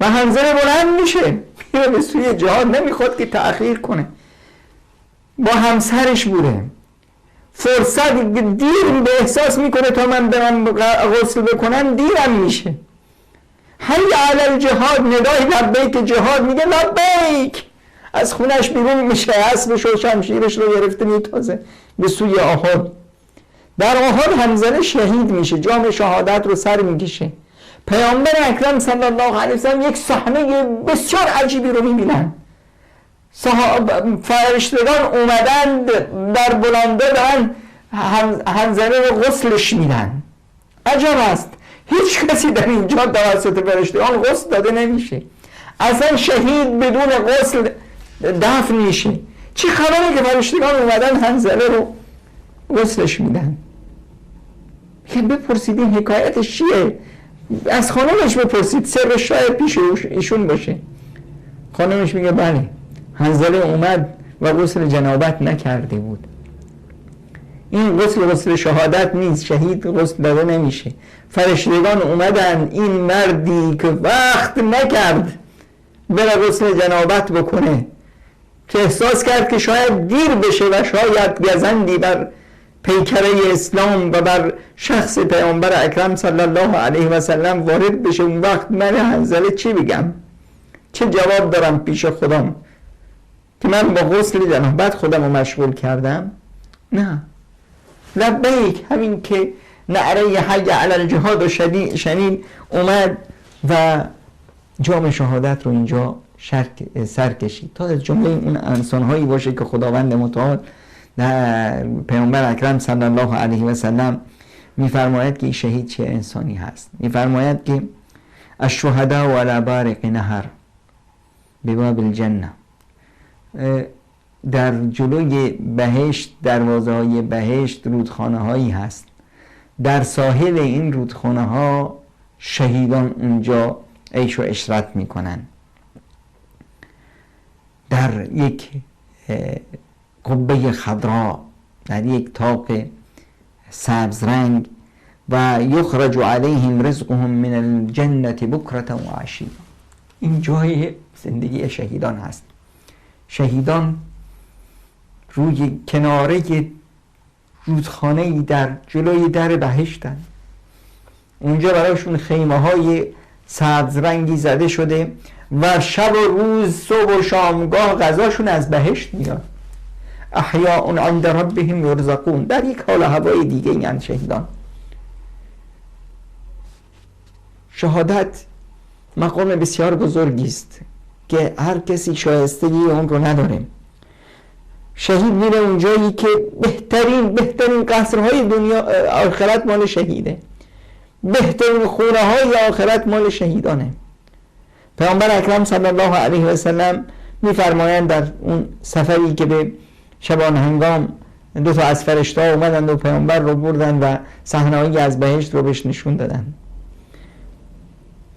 S2: و حنظله بلند میشه میره به سوی جهاد، نمیخواد که تأخیر کنه. با همسرش بوده، فرصت دیر به احساس میکنه تا من برم غسل بکنم دیرم میشه. حی علی الجهاد، ندای لبیک جهاد، میگه لبیک، از خونش بیرون میشه، اسبش و شمشیرش رو گرفته میتازه به سوی احد. در احد حنظله شهید میشه، جام شهادت رو سر میکشه. پیامبر اکرم صلی الله علیه وسلم یک صحنه بسیار عجیبی رو میبینن. فرشتگان اومدن در بلنده دارن حنظله رو غسلش میدن،
S3: عجب است هیچ کسی در اینجا توسط فرشتگان غسل داده نمیشه، اصلا شهید بدون غسل دفن میشه. چه خبره که فرشتگان اومدن حنظله رو غسلش میدن؟ که بپرسید این حکایتش چیه؟ از خانمش بپرسید، سر شاید پیش ایشون باشه. خانمش میگه بله حنظله اومد و غسل جنابت نکرده بود. این غسل شهادت نیست، شهید غسل داده نمیشه. فرشتگان اومدن این مردی که وقت نکرد بره غسل جنابت بکنه، که احساس کرد که شاید دیر بشه و شاید گزندی بر پیکره اسلام و بر شخص پیامبر اکرم صلی الله علیه و سلم وارد بشه، اون وقت من حنظله چی بگم؟ چه جواب دارم پیش خودم که من با غسل جنابت خودم رو مشغول کردم؟ نه، لبیک، همین که نعره حی علی الجهاد و شنید اومد و جام شهادت رو اینجا سر کشید. تا از جمله اون انسان‌هایی باشه که خداوند متعال در پیامبر اکرم صلی الله علیه و سلم میفرماید که این شهید چه انسانی هست. میفرماید که الشهداء علی بارق نهر بباب الجنه، در جلوی بهشت، دروازه های بهشت رودخانه هایی هست، در ساحل این رودخانه ها شهیدان اونجا عیش و عشرت میکنن، در یک قبه خضرا، در یک طاق سبز رنگ، و یخرج علیهم رزقهم من الجنة بکرة و عشیا. این جای زندگی شهیدان هست. شهیدان روی کناره رودخانه‌ای در جلوی در بهشتن، اونجا برایشون خیمه های سبز رنگی زده شده و شب و روز، صبح و شامگاه غذاشون از بهشت میاد. احیاء عند ربهم یرزقون، در یک حال هوای دیگه این شهیدان. شهادت مقام بسیار بزرگی است که هر کسی شایستگی اون رو نداره. شهید میره اونجایی که بهترین قصرهای دنیا آخرت مال شهیده، بهترین خونه های آخرت مال شهیدانه. پیامبر اکرم صلی الله علیه و سلم میفرمایند در اون سفری که به شبان هنگام دو تا از فرشته ها اومدند و پیامبر رو بردن و صحنه‌ای از بهشت رو بهش نشون دادن،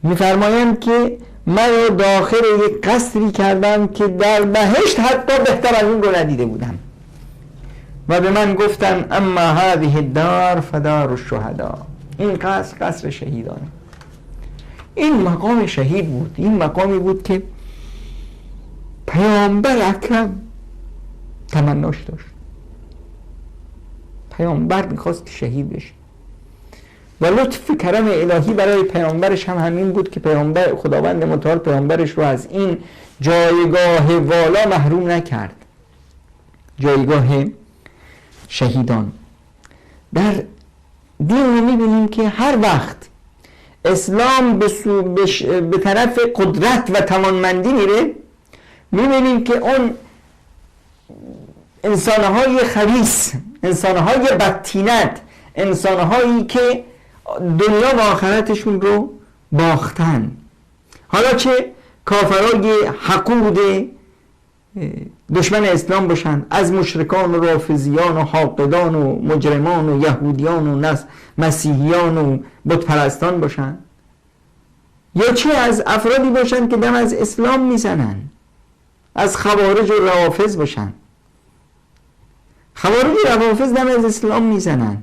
S3: میفرمایند که من رو داخل یک قصری کردم که در بهشت حتی بهتر از اون رو ندیده بودم و به من گفتن اما هذه الدار فدار الشهداء، این قصر شهیدانه. این مقام شهید بود. این مقامی بود که پیامبر اکرم تمناش داشت. پیامبر میخواست شهید بشه و لطف کرم الهی برای پیامبرش هم همین بود که پیامبر خداوند متعال پیامبرش رو از این جایگاه والا محروم نکرد، جایگاه شهیدان. در دین میبینیم که هر وقت اسلام به طرف قدرت و توانمندی میره، میبینیم که اون انسانهای خبیث، انسانهای بدتینت، انسانهایی که دنیا و آخرتشون رو باختن، حالا چه کافرای حقود دشمن اسلام باشن، از مشرکان و رافضیان و حاقدان و مجرمان و یهودیان و مسیحیان و بتپرستان باشن، یا چه از افرادی باشن که دم از اسلام میزنن، از خوارج و روافض باشن. خوارج و روافض دم از اسلام میزنن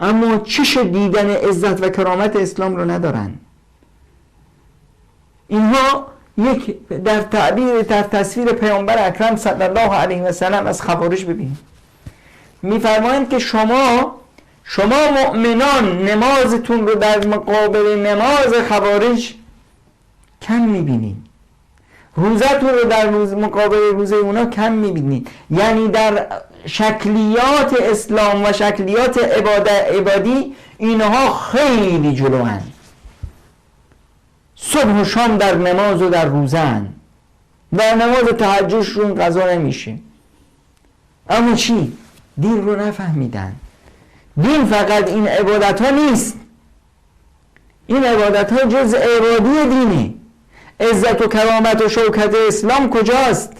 S3: اما چش دیدن عزت و کرامت اسلام رو ندارن. اینها یک در تصویر پیامبر اکرم صلی الله علیه و سلم از خوارج ببینید. میفرمایند که شما مؤمنان نمازتون رو در مقابل نماز خوارج کم میبینید، روزتون رو در مقابل روزه اونا کم میبینید. یعنی در شکلیات اسلام و شکلیات عبادی اینها خیلی جلوان، صبح و شام در نماز و در روزه هن. در نماز تهجدشون قضا نمیشه، اما چی؟ دین رو نفهمیدن. دین فقط این عبادت ها نیست، این عبادت ها جز ارادی دینه. عزت و کرامت و شوکت اسلام کجاست؟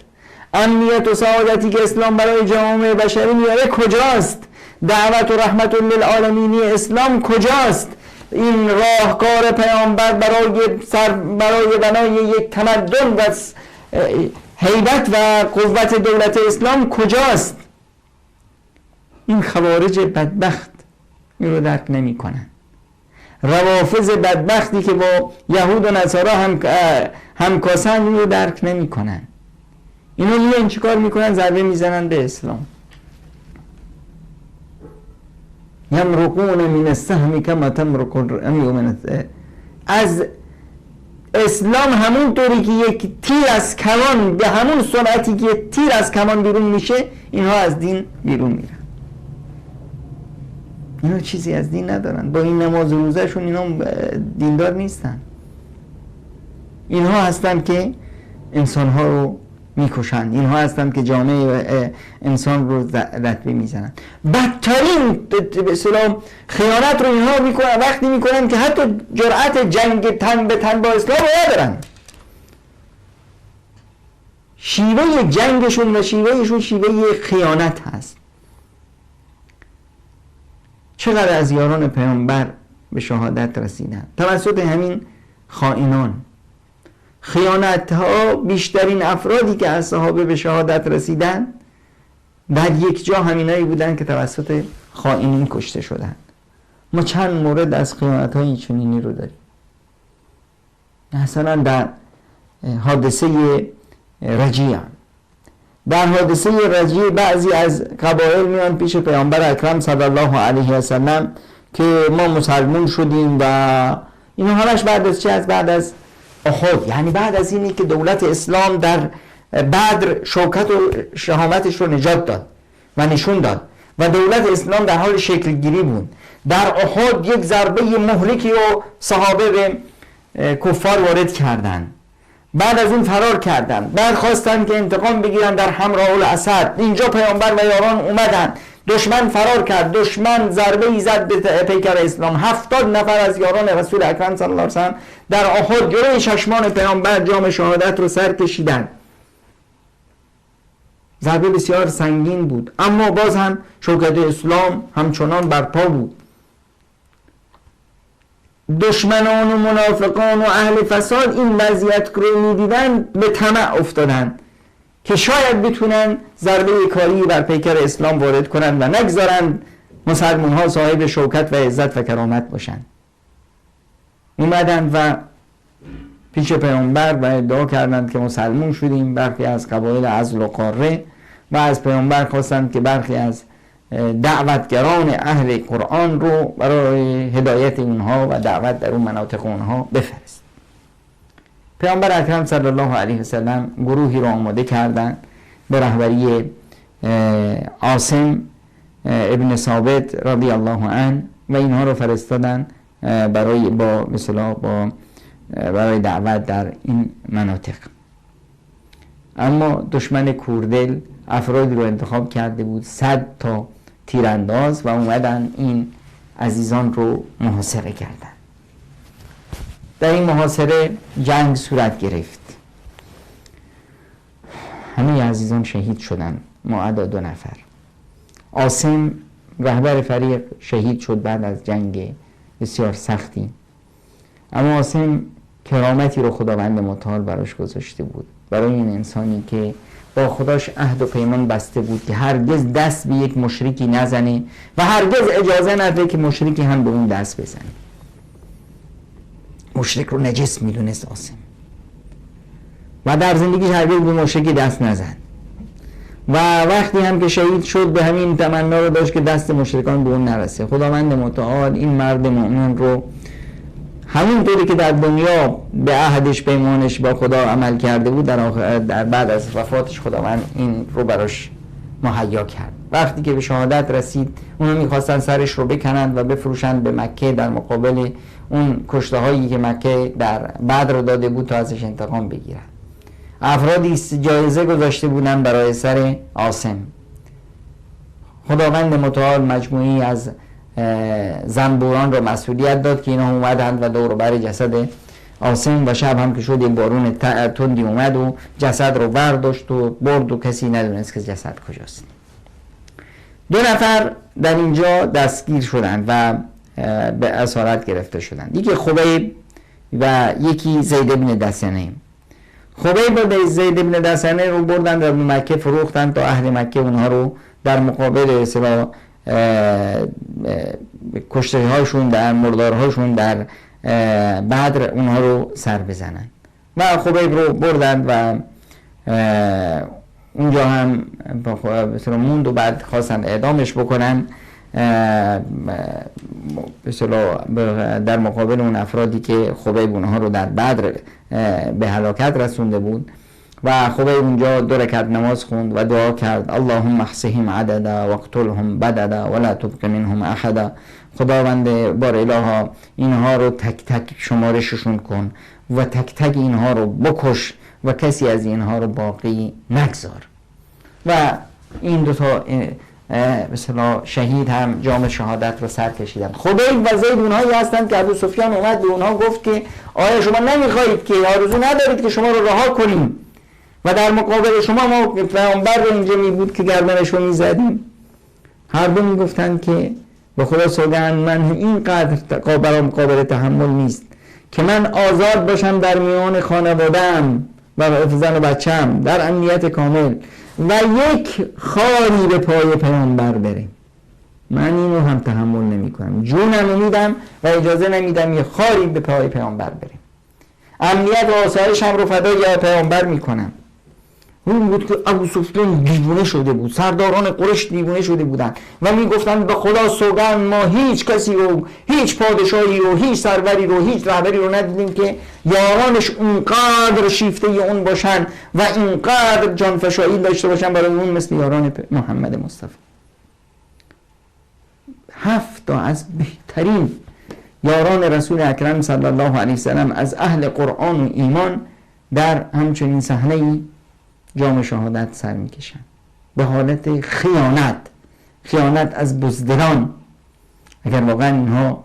S3: امنیت و سعادتی که اسلام برای جامعه بشری میاره کجاست؟ دعوت و رحمت للعالمینی اسلام کجاست؟ این راهکار پیامبر برای بنای یک تمدن و هیبت و قوت دولت اسلام کجاست؟ این خوارج بدبخت این رو درک نمی کنن. روافض بدبختی که با یهود و نصارا همکاسن این رو درک نمی کنن. اینو میان چیکار میکنن؟ ضربه میزنن به اسلام. یمرقون من السهم کما تمرق الرمی من السهم. از اسلام همون طوری که یک تیر از کمان به همون سرعتی که تیر از کمان بیرون میشه، اینها از دین بیرون میرن. اینا چیزی از دین ندارن. با این نماز و روزهشون اینا دیندار نیستن. اینها هستن که انسانها رو میکشن. اینها هستن که جامعه انسان رو رتبه میزنن. بدترین به اصطلاح خیانت رو اینها میکنن وقتی میکنن که حتی جرأت جنگ تن به تن با اسلام رو ندارن. شیوه جنگشون و شیوهشون شیوه خیانت هست. چقدر از یاران پیامبر به شهادت رسیدن توسط همین خائنان. خیانت ها بیشترین افرادی که از صحابه به شهادت رسیدن در یک جا همینایی بودن که توسط خائنین کشته شدن. ما چند مورد از خیانت های چنینی رو داریم. مثلا در حادثه رجیع، در حادثه رجیع بعضی از قبایل میان پیش پیامبر اکرم صلی الله علیه و سلم که ما مسلمان شدیم و اینو همش بعد از چه؟ بعد از احد، یعنی بعد از اینی که دولت اسلام در بدر شوکت و شهامتش رو نجات داد و نشون داد و دولت اسلام در حال شکل گیری بود. در احد یک ضربه مهلکی و صحابه به کفار وارد کردن. بعد از اون فرار کردن. بعد خواستن که انتقام بگیرن در حمراء الاسد. اینجا پیامبر و یاران اومدن. دشمن فرار کرد. دشمن ضربه ای زد به پیکر اسلام. 70 نفر از یاران رسول اکرم صلی الله علیه و سلم در احد جلوی چشمان پیامبر جام شهادت رو سر کشیدن. ضربه بسیار سنگین بود، اما باز هم شوکت اسلام همچنان برپا بود. دشمنان و منافقان و اهل فساد این وضعیت رو می‌دیدن به طمع افتادن که شاید بتونن ضربه کاری بر پیکر اسلام وارد کنن و نگذارن مسلمان ها صاحب شوکت و عزت و کرامت باشن. اومدن و پیش پیامبر و ادعا کردند که مسلمان شدیم. برخی از قبایل عزل و قاره و از پیامبر خواستند که برخی از دعوتگران اهل قرآن رو برای هدایت اونها و دعوت در اون مناطق اونها بفرست. پیامبر اکرم صلی الله علیه و سلم گروهی رو آماده کردن به رهبری عاصم ابن ثابت رضی الله عنه و اینها رو فرستادن برای برای دعوت در این مناطق. اما دشمن کوردل افرادی رو انتخاب کرده بود 100 تا تیرانداز و اومدن این عزیزان رو محاصره کردن. در این محاصره جنگ صورت گرفت. همه عزیزان شهید شدن معدا 2 نفر. عاصم رهبر فریق شهید شد بعد از جنگ بسیار سختی. اما عاصم کرامتی رو خداوند متعال براش گذاشته بود، برای این انسانی که با خداش عهد و پیمان بسته بود که هرگز دست به یک مشرکی نزنه و هرگز اجازه نده که مشرکی هم به اون دست بزنه. مشرک رو نجس میدونست عاصم و در زندگیش هرگز به مشرکی دست نزد و وقتی هم که شهید شد به همین تمنا رو داشت که دست مشرکان به اون نرسه. خداوند متعال این مرد مؤمن رو همونطوری که در دنیا به عهدش پیمانش با خدا عمل کرده بود در بعد از وفاتش خداوند این رو براش مهیا کرد. وقتی که به شهادت رسید اونا میخواستن سرش رو بکنند و بفروشند به مکه در مقابل اون کشته هایی که مکه در بدر داده بود تا ازش انتقام بگیرن. افرادی جایزه گذاشته بودن برای سر عاصم. خداوند متعال مجموعی از زنبوران را مسئولیت داد که اینا اومدند و دور و بر جسد عاصم و شب هم که شد یک بارون تندی اومد و جسد رو برداشت و برد و کسی ندونست که جسد کجاست. 2 نفر در اینجا دستگیر شدند و به اسارت گرفته شدند. یکی خبیب و یکی زید بن دثنه. خبیب و زید بن دثنه رو بردن در مکه فروختن تا اهل مکه اونها رو در مقابل اصطلاح کشته هاشون در مردارهاشون در بدر اونها رو سر بزنن و خبیب رو بردن و اونجا هم مثلا موند و بعد خواستن اعدامش بکنن در مقابل اون افرادی که خبیب اونها رو در بدر به هلاکت رسونده بود و خبیب اونجا 2 رکعت نماز خوند و دعا کرد اللهم احصهم عددا واقتلهم بددا ولا تبق منهم احدا. خداوند بار الها اینها رو تک تک شمارششون کن و تک تک اینها رو بکش و کسی از اینها رو باقی نگذار. و این 2 تا مثلا شهید هم جام شهادت رو سر کشیدن. خبیب و زید اونهایی هستند که ابو سفیان اومد به اونها گفت که آیا شما نمیخواهید که آرزو ندارید که شما رو رها کنیم و در مقابل شما ما پیامبر رو اینجا می بود که گردنش رو میزدیم؟ هر دو میگفتند که به خدا سوگند من اینقدر برام قابل تحمل نیست که من آزاد باشم در میان خانواده‌ام و زن و بچه‌ام در امنیت کامل و یک خاری به پای پیامبر بره. من اینو هم تحمل نمی کنم، جونم میدم و اجازه نمیدم یک خاری به پای پیامبر بره. امنیت و آسایشم رو فدای پیامبر میکنم. اون بود که ابو سفیان دیوانه شده بود، سرداران قریش دیوانه شده بودن و میگفتن به خدا سوگند ما هیچ کسی رو، هیچ پادشاهی رو، هیچ سروری رو، هیچ رهبری رو ندیدیم که یارانش اونقدر شیفته اون باشن و اینقدر جانفشایی داشته باشن برای اون مثل یاران محمد مصطفی. 7 تا از بهترین یاران رسول اکرم صلی الله علیه وسلم از اهل قرآن و ایمان در همچنین صحنه‌ای جام شهادت سر میکشن به حالت خیانت از بزدلان. اگر واقعا اینها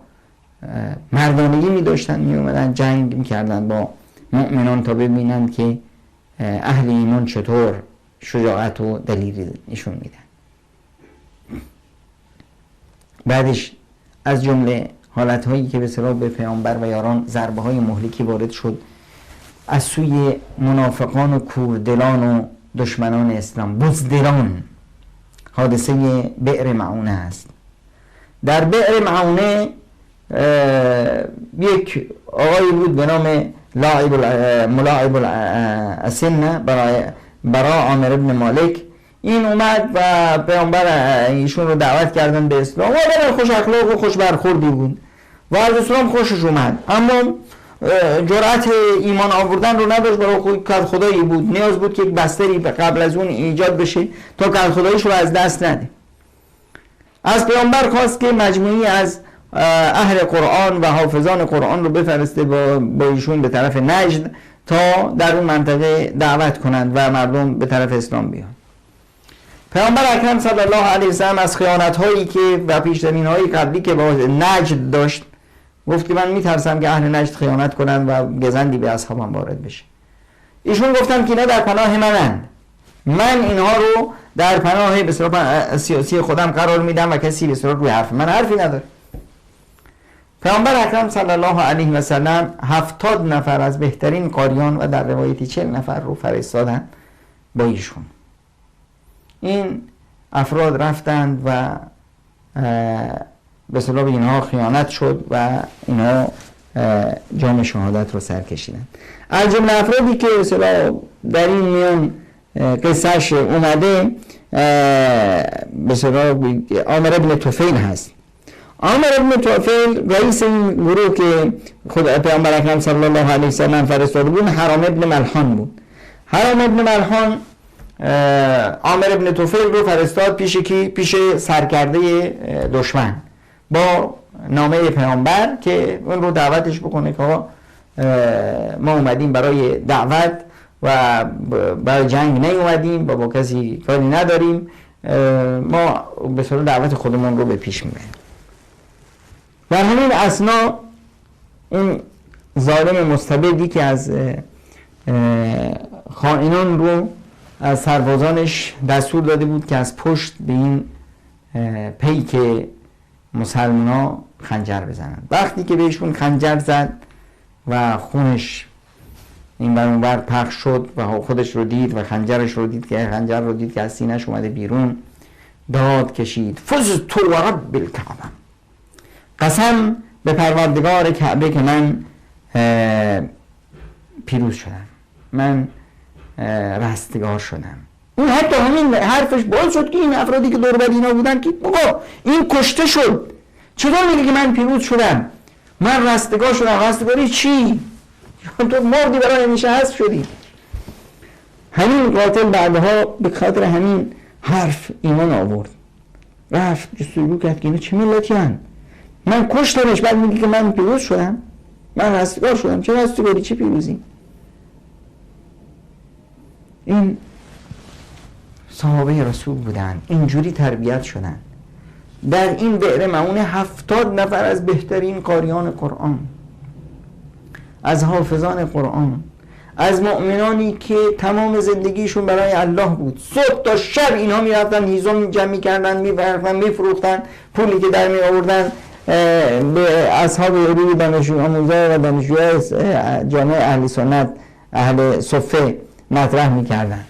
S3: مردانگی میداشتن میومدن جنگ میکردن با مؤمنان تا ببینن که اهل ایمان چطور شجاعت و دلیری نشون میدن. بعدش از جمله حالتهایی که به اصطلاح به پیامبر و یاران ضربه های مهلکی وارد شد از سوی منافقان و کوردلان و دشمنان اسلام، بزدلان، حادثه بئر معونه است. در بئر معونه یک آقایی بود به نام ملاعب السنه برا عامر ابن مالک. این اومد و پیامبر ایشون رو دعوت کردن به اسلام و آدم خوش اخلاق و خوش برخوردی بود و از اسلام خوشش اومد، اما جرأت ایمان آوردن رو نداشت. برای کدخدایی بود، نیاز بود که یک بستری قبل از اون ایجاد بشه تا کدخداییش رو از دست نده. از پیامبر خواست که مجموعی از اهل قرآن و حافظان قرآن رو بفرسته با ایشون به طرف نجد تا در اون منطقه دعوت کنند و مردم به طرف اسلام بیان. پیامبر اکرم صلی الله علیه وسلم از خیانت هایی که و پیش‌زمینه های قبلی که با نجد داشت گفت که من میترسم که اهل نجد خیانت کنن و گزندی به اصحابم وارد بشه. ایشون گفتن که اینا در پناه منند، من اینها رو در پناه به اصطلاح سیاسی خودم قرار میدم و کسی به اصطلاح روی حرف من حرفی نداره. پیامبر اکرم صلی الله علیه و سلم 70 نفر از بهترین قاریان و در روایتی 40 نفر رو فرستادن با ایشون. این افراد رفتند و به اصطلاح اینها خیانت شد و اینها جام شهادت رو سر کشیدن. از جمله افرادی که به اصطلاح در این میان قصهش اومده به اصطلاح عامر ابن طفیل هست. عامر ابن طفیل رئیس این گروه که خود پیامبر اکرم صلی الله علیه و سلم فرستاده بود حرام ابن ملحان بود. حرام ابن ملحان عامر ابن طفیل رو فرستاد پیش سرکرده دشمن با نامه پیامبر که اون رو دعوتش بکنه که ما اومدیم برای دعوت و برای جنگ نیومدیم با کسی کاری نداریم، ما به صورت دعوت خودمون رو به پیش میبریم. در همین اثنا این ظالم مستبدی که از خائنان رو از سربازانش دستور داده بود که از پشت به این پیک مسلمانا خنجر بزنند. وقتی که بهشون خنجر زد و خونش این بر اون بر پخش شد و خودش رو دید و خنجرش رو دید که از سینه‌اش اومده بیرون، داد کشید فزت و رب الکعبه، قسم به پروردگار کعبه که من پیروز شدم، من رستگار شدم. اون حتی همین حرفش باعث شد که این افرادی که دور بر اینا بودن که بابا این کشته شد، چطور میگه که من پیروز شدم، من رستگار شدم؟ رستگاری چی؟ تو مردی برای همیشه حذف شدی. همین قاتل بعدها به خاطر همین حرف ایمان آورد، رفت جستجو کرد که اینا چه ملتی هن؟ من کشتمش، بعد میگه که من پیروز شدم، من رستگار شدم. چه رستگاری، چه پیروزی؟ این صحابه رسول بودن، اینجوری تربیت شدن. در این بئر معونه 70 نفر از بهترین قاریان قرآن، از حافظان قرآن، از مؤمنانی که تمام زندگیشون برای الله بود، صبح تا شب اینها میرفتن هیزم جمع میکردن، میفرختن، میفروختن، پولی که در می آوردن به اصحاب علوی دانشجو آموزا و دانشجوی جامعه اهل سنت، اهل صفه مطرح میکردن،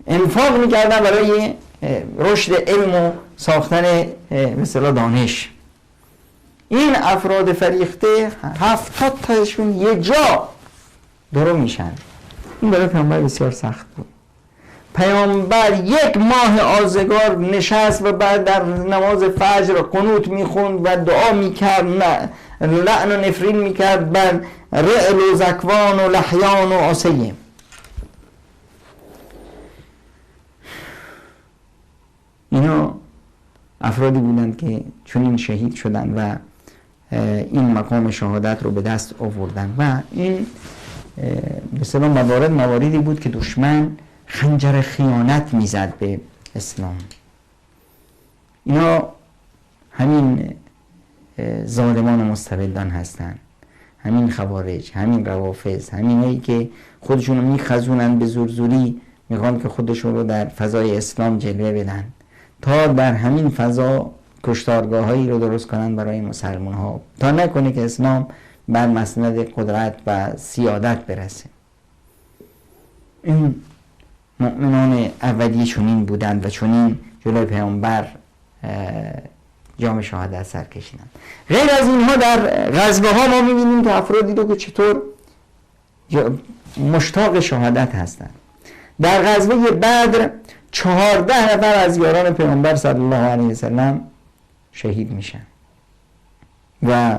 S3: انفاق میکردن برای رشد علم و ساختن مثلا دانش. این افراد فریخته 70 تاشون یه جا درو میشن. این برای پیامبر بسیار سخت بود. پیامبر 1 ماه آزگار نشست و بعد در نماز فجر قنوت میخوند و دعا میکرد، لعن و نفرین میکرد بر رعل و زکوان و لحیان و عصیم. اینا افرادی بودند که چنین شهید شدند و این مقام شهادت رو به دست آوردن و این مثلا مواردی بود که دشمن خنجر خیانت میزد به اسلام. اینا همین ظالمان و مستبدان هستند، همین خوارج، همین روافض، همینایی که خودشون رو میخزونن به زورزوری، میخوان که خودشون رو در فضای اسلام جلوه بدن تا در همین فضا کشتارگاه هایی رو درست کنن برای مسلمان ها، تا نکنه که اسلام بر مسند قدرت و سیادت برسه. این مؤمنان اولیه چنین بودند و چنین جلوی پیامبر جام شهادت سر کشیدند. غیر از اینها در غزوه ها ما میبینیم که افرادی رو که چطور مشتاق شهادت هستند. در غزوه بدر 14 نفر از یاران پیامبر صلی الله علیه وسلم شهید میشن و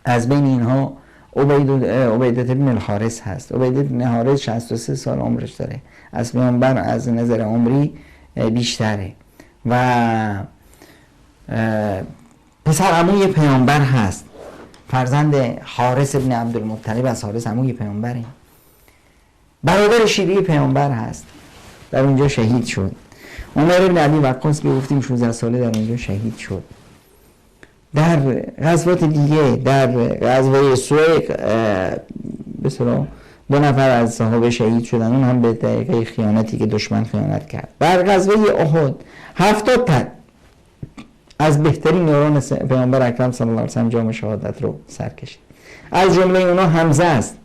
S3: از بین اینها عبیده بن الحارث هست. عبیده بن الحارث 63 سال عمرش داره، از پیامبر از نظر عمری بیشتره و پسر عموی پیامبر هست، فرزند حارث ابن عبدالمطلب از حارث عموی پیامبره، برادر شیری پیامبر هست، در اونجا شهید شد. عمر ابن ابی وقاص که گفتیم 16 ساله در اونجا شهید شد. در غزوات دیگه، در غزوه سویق بسیار 2 نفر از صحابه شهید شدن، اون هم به دقیقه خیانتی که دشمن خیانت کرد. در غزوه احد 70 تن از بهترین یاران پیامبر اکرم صلی الله علیه و سلم جام شهادت رو سر کشید. از جمله اونا حمزه است.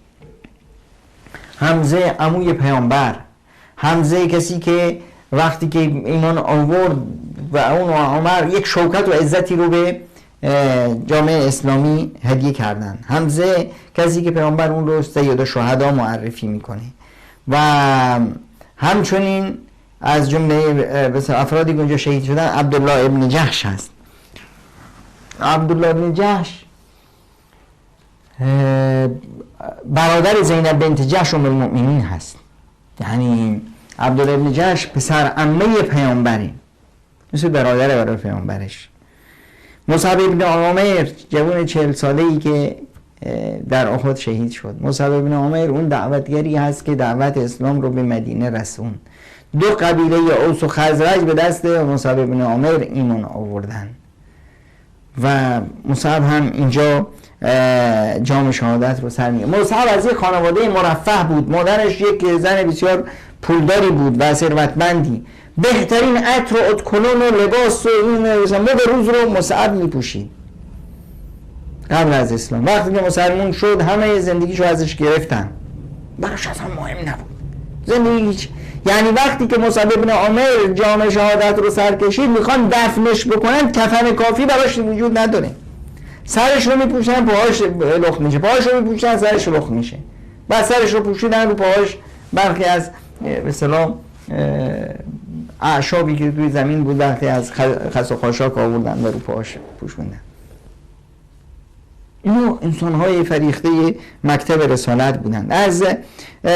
S3: حمزه عموی پیامبر، حمزه کسی که وقتی که ایمان آورد و اون و عمر یک شوکت و عزتی رو به جامعه اسلامی هدیه کردن. حمزه کسی که پیامبر اون رو سید الشهدا معرفی میکنه و همچنین از جمله افرادی که اونجا شهید شدن عبدالله ابن جحش هست. عبدالله ابن جحش برادر زینب بنت جحش ام المؤمنین هست، یعنی عبدالله ابن جحش پسر عمه پیامبره، مثل برادر برای پیامبرش. مصعب ابن عمر جوان 40 ساله‌ای که در احد شهید شد. مصعب ابن عمر اون دعوتگری هست که دعوت اسلام رو به مدینه رسوند. 2 قبیله اوس و خزرج به دست مصعب ابن عمر ایمان آوردن
S2: و مصعب هم اینجا جام شهادت رو سر میگه. مصعب از یک خانواده مرفه بود، مادرش یک زن بسیار پولداری بود و ثروتمندی. بهترین عطر و ادکلون و لباس و این مد روز رو مصعب میپوشید قبل از اسلام. وقتی که مسلمون شد همه زندگیشو ازش گرفتن، براش اصلا مهم نبود زندگی هیچ. یعنی وقتی که مصعب ابن عمر جام شهادت رو سر کشید میخوان دفنش بکنن، کفن کافی براش وجود نداره. سرش رو میپوشن پاهاش لخت میشه، پاهاش رو میپوشن سرش لخت میشه. بعد سرش رو پوشیدن رو پاهاش برخی از به اصطلاح اعشابی که توی زمین بود برخی از خس و خاشاک آوردن و رو پاهاش پوشوندن. اینو انسان‌های فریخته مکتب رسالت بودند. از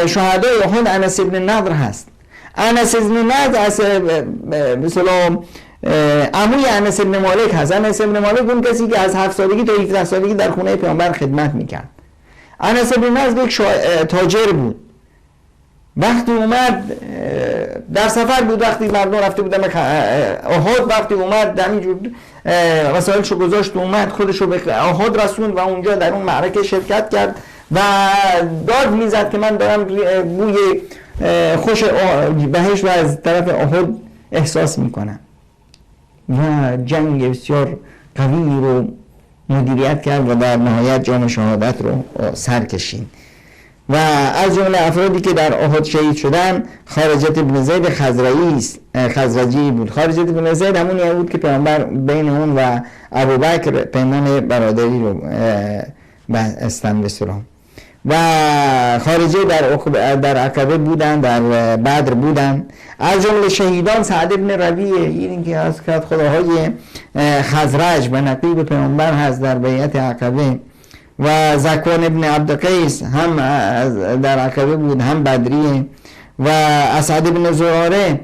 S2: شهدای احد انس بن نضر هست. انس بن نضر مثلا عموی انس بن مالک هست. انس بن مالک اون کسی که از 7 سالگی تا 17 سالگی در خونه پیامبر خدمت میکرد. انس بن نضر یک تاجر بود. وقتی اومد در سفر بود، وقتی مردم رفته بودن احد، وقتی اومد همینجور وسایلشو گذاشت و اومد خودشو به احد رسوند و اونجا در اون معرکه شرکت کرد و داد میزد که من دارم بوی خوش بهشت و از طرف احد احساس میکنم و جنگ بسیار قوی رو مدیریت کرد و در نهایت جام شهادت رو سر کشید. و از جمله افرادی که در احد شهید شدن خارجة بن زید خزرجی بود. خارجة بن زید همون بود که پیامبر بین اون و ابوبکر پیمان برادری رو بستن به سلام. و خارجه در عقبه بودن، در بدر بودن. از جمله شهیدان سعد بن ربیعه، این که از خداهای خزرج و نقیب پیامبر هست در بیعت عقبه. و زکوان ابن عبدقیس هم در عقبه بود، هم بدریه. و اسعد ابن زراره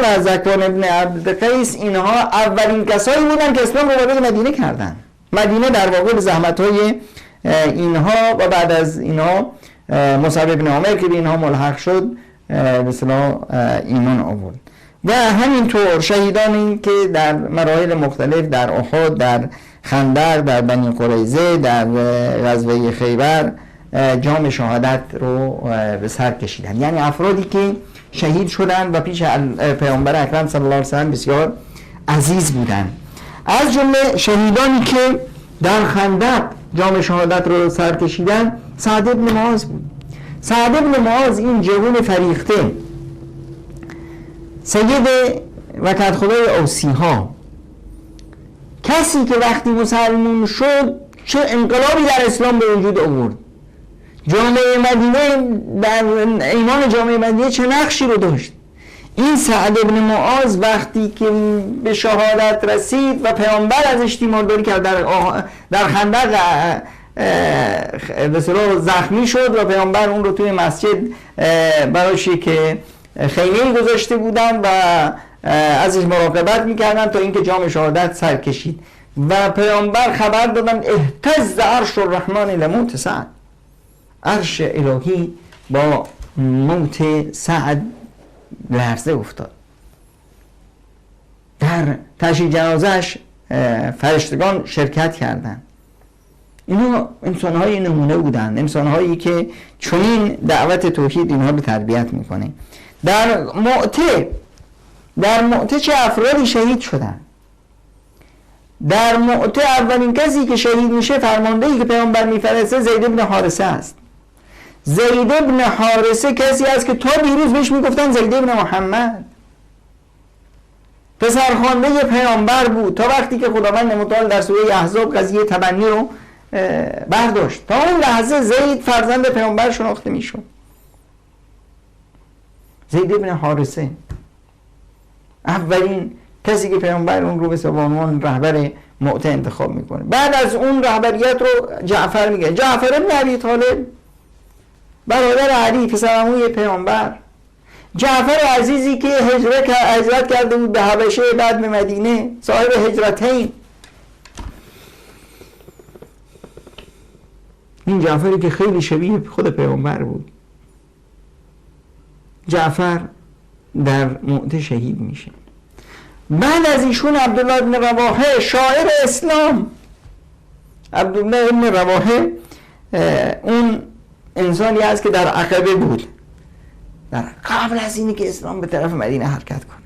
S2: و زکوان ابن عبدقیس، اینها اولین کسایی بودن که اسلام رو وارد مدینه کردن. مدینه در واقع به زحمت‌های اینها و بعد از اینها مصعب ابن عمر که به اینها ملحق شد به اصطلاح ایمان آورد. و همینطور شهیدانی که در مراحل مختلف در احد، در خندق، در بنی قریظه، در غزوه خیبر جام شهادت رو به سر کشیدن. یعنی افرادی که شهید شدن و پیش پیامبر اکرم صلی الله علیه و سلم بسیار عزیز بودن. از جمله شهیدانی که در خندق جام شهادت رو سر کشیدن سعد بن معاذ بود. سعد بن معاذ این جوان فریخته سید و کدخدای اوسی ها، کسی که وقتی مسلمون شد چه انقلابی در اسلام به وجود آورد. جامعه مدینه در ایمان جامعه مدینه چه نقشی رو داشت. این سعد بن معاذ وقتی که به شهادت رسید و پیامبر ازش تیمارداری کرد، در خندق به اصطلاح زخمی شد و پیامبر اون رو توی مسجد براشی که خیمه‌ای گذاشته بودن و ازش مراقبت میکردن تا اینکه جام شهادت سر کشید و پیامبر خبر دادن اهتز عرش الرحمن لموت سعد، عرش الهی با موت سعد لرزه افتاد. در تشییع جنازه‌اش فرشتگان شرکت کردند. اینا انسان‌های نمونه بودند، انسان‌هایی که چنین دعوت توحید اینها رو تربیت میکنه. در معته چه افرادی شهید شدن. در معته اولین کسی که شهید میشه فرماندهی که پیامبر میفرسته زید بن حارثه است. زید بن حارثه کسی است که تا دیروز بهش میگفتن زید بن محمد، پسرخوانده پیامبر بود تا وقتی که خداوند متعال در سوره احزاب قضیه تبنی رو برداشت. تا اون لحظه زید فرزند پیامبر شناخته میشد. زید بن حارثه اولین کسی که پیامبر اون رو به عنوان رهبر معته انتخاب میکنه. بعد از اون رهبریت رو جعفر میگه. جعفر ابن ابی طالب برادر علی پسرعموی پیامبر، جعفر عزیزی که هجرت کرده بود به حبشه بعد به مدینه، صاحب هجرتین. این جعفری که خیلی شبیه خود پیامبر بود. جعفر در معته شهید میشه.
S3: بعد از ایشون عبدالله ابن رواحه شاعر اسلام. عبدالله ابن رواحه اون انسانی است که در عقبه بود، در قبل از اینی که اسلام به طرف مدینه حرکت کنه.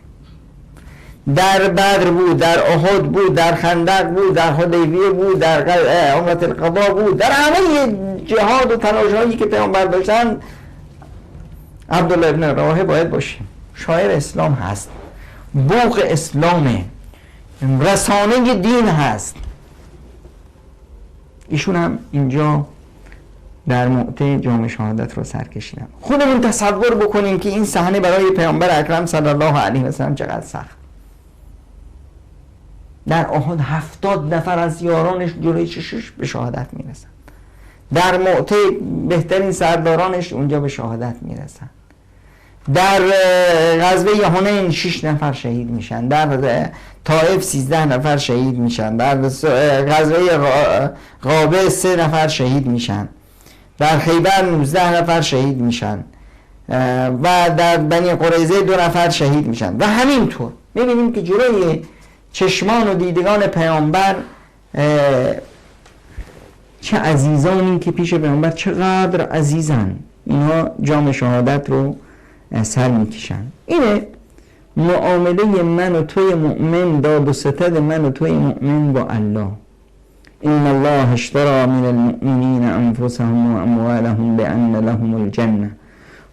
S3: در بدر بود، در احد بود، در خندق بود، در حدیبیه بود، در عمره القضا بود، در همه جهاد و تلاش‌هایی که پیامبر داشتن عبدالله ابن رواحه باید باشه. شاعر اسلام هست، بوق اسلامه، رسانه دین هست. ایشون هم اینجا در موقع جام شهادت رو سر کشیدن. خودمون تصور بکنیم که این صحنه برای پیامبر اکرم صلی الله علیه و سلم چقدر سخت. در احد 70 نفر از یارانش جلوی چشمش به شهادت میرسن. در موقع بهترین سردارانش اونجا به شهادت میرسن. در غزوه حنین 6 نفر شهید میشن، در طائف 13 نفر شهید میشن، در غزوه قابه 3 نفر شهید میشن، در خیبر 19 نفر شهید میشن و در بنی قریظه 2 نفر شهید میشن و همینطور. میبینیم که جلوی چشمان و دیدگان پیامبر چه عزیزانی که پیش پیامبر چقدر عزیزن، اینها جام شهادت رو سر میکشن. اینه معامله من و توی مؤمن، داد و ستد من و توی مؤمن با الله. این الله اشترى من المؤمنین انفسهم و اموالهم بان لهم الجنه.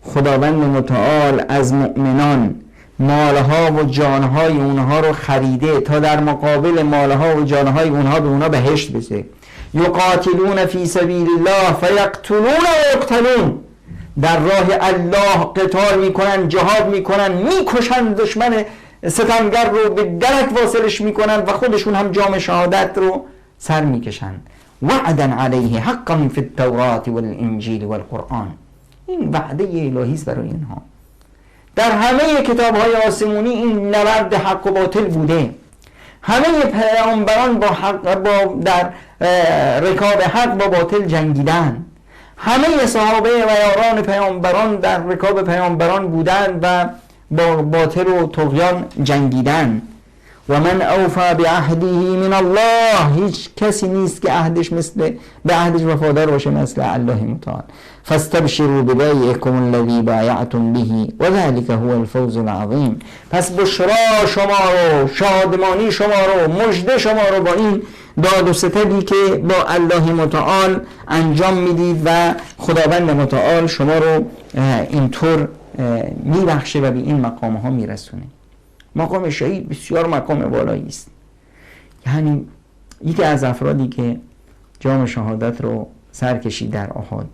S3: خداوند متعال از مؤمنان مالها و جانهای اونها رو خریده تا در مقابل مالها و جانهای اونها به اونها بهشت بده. یقاتلون فی سبیل الله فیقتلون و یقتلون. در راه الله قتال میکنن، جهاد میکنن، میکشن دشمن ستمگر رو، به درک واصلش میکنن و خودشون هم جام شهادت رو سر میکشن. وعدا علیه حقا فی التورات والانجیل والقرآن. این وعده الهی است برای اینها. در همه کتاب‌های آسمونی این نبرد حق و باطل بوده. همه پیامبران در رکاب حق با باطل جنگیدن. همه صحابه و یاران پیامبران در رکاب پیامبران بودن و با باطل و طغیان جنگیدن. و من اوفا بعهده من الله. هیچ کسی نیست که عهدش به عهدش وفادار باشه مثل الله متعال. فاستبشروا ببایعکم الذی بایعتم به و ذلک هو الفوز العظیم. پس بشرا شما رو، شادمانی شما رو، مژده شما رو با این داد و ستدی که با الله متعال انجام میدید و خداوند متعال شما رو اینطور میبخشه و به این مقام ها میرسونه. مقام شهید بسیار مقام بالایی است. یعنی یکی از افرادی که جام شهادت رو سر کشید در احد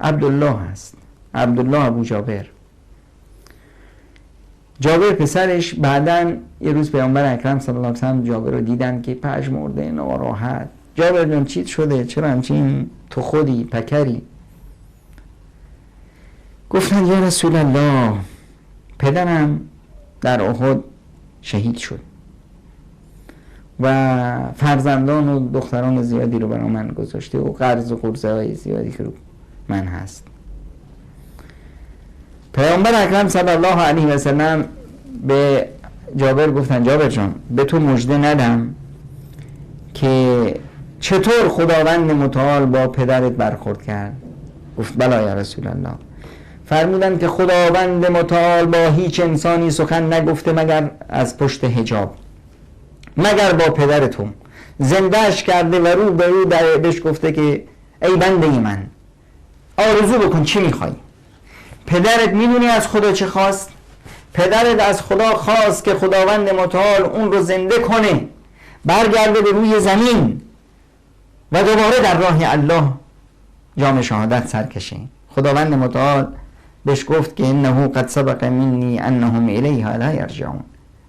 S3: عبدالله هست، عبدالله ابو جابر. جابر پسرش بعداً یه روز پیامبر اکرم صلی الله علیه و سلم جابر رو دیدن که پژمرده، ناراحت. جابر جان چیت شده؟ چرا همچین تو خودی پکری؟ گفتن یا رسول الله پدرم در احد شهید شد و فرزندان و دختران زیادی رو برای من گذاشته و قرض و قرضه های زیادی که رو من هست. پیامبر اکرم صلی الله علیه و سلم به جابر گفتن جابر جان به تو مژده ندم که چطور خداوند متعال با پدرت برخورد کرد؟ گفت بلا یا رسول الله. فرمودن که خداوند متعال با هیچ انسانی سخن نگفته مگر از پشت حجاب، مگر با پدرتون زندهش کرده و رو به رو بهش گفته که ای بنده من آرزو بکن چی میخوای. پدرت میدونی از خدا چه خواست؟ پدرت از خدا خواست که خداوند متعال اون رو زنده کنه، برگرده به روی زمین و دوباره در راه الله جام شهادت سر کشه. خداوند متعال بهش گفت که انه قد سبق منی انهم الیها لا یرجعون.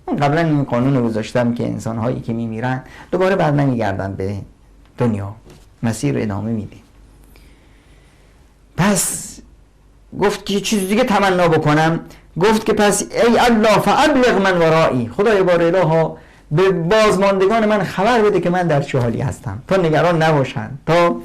S3: من قبلا این قانون رو گذاشتم که انسان هایی که میمیرن دوباره بر نمیگردن به دنیا، مسیر ادامه میده. پس گفت که چیز دیگه تمنا بکنم. گفت که پس ای الله فابلغ من ورایی. خدای بار الها به بازماندگان من خبر بده که من در چه حالی هستم تا نگران نباشن، تا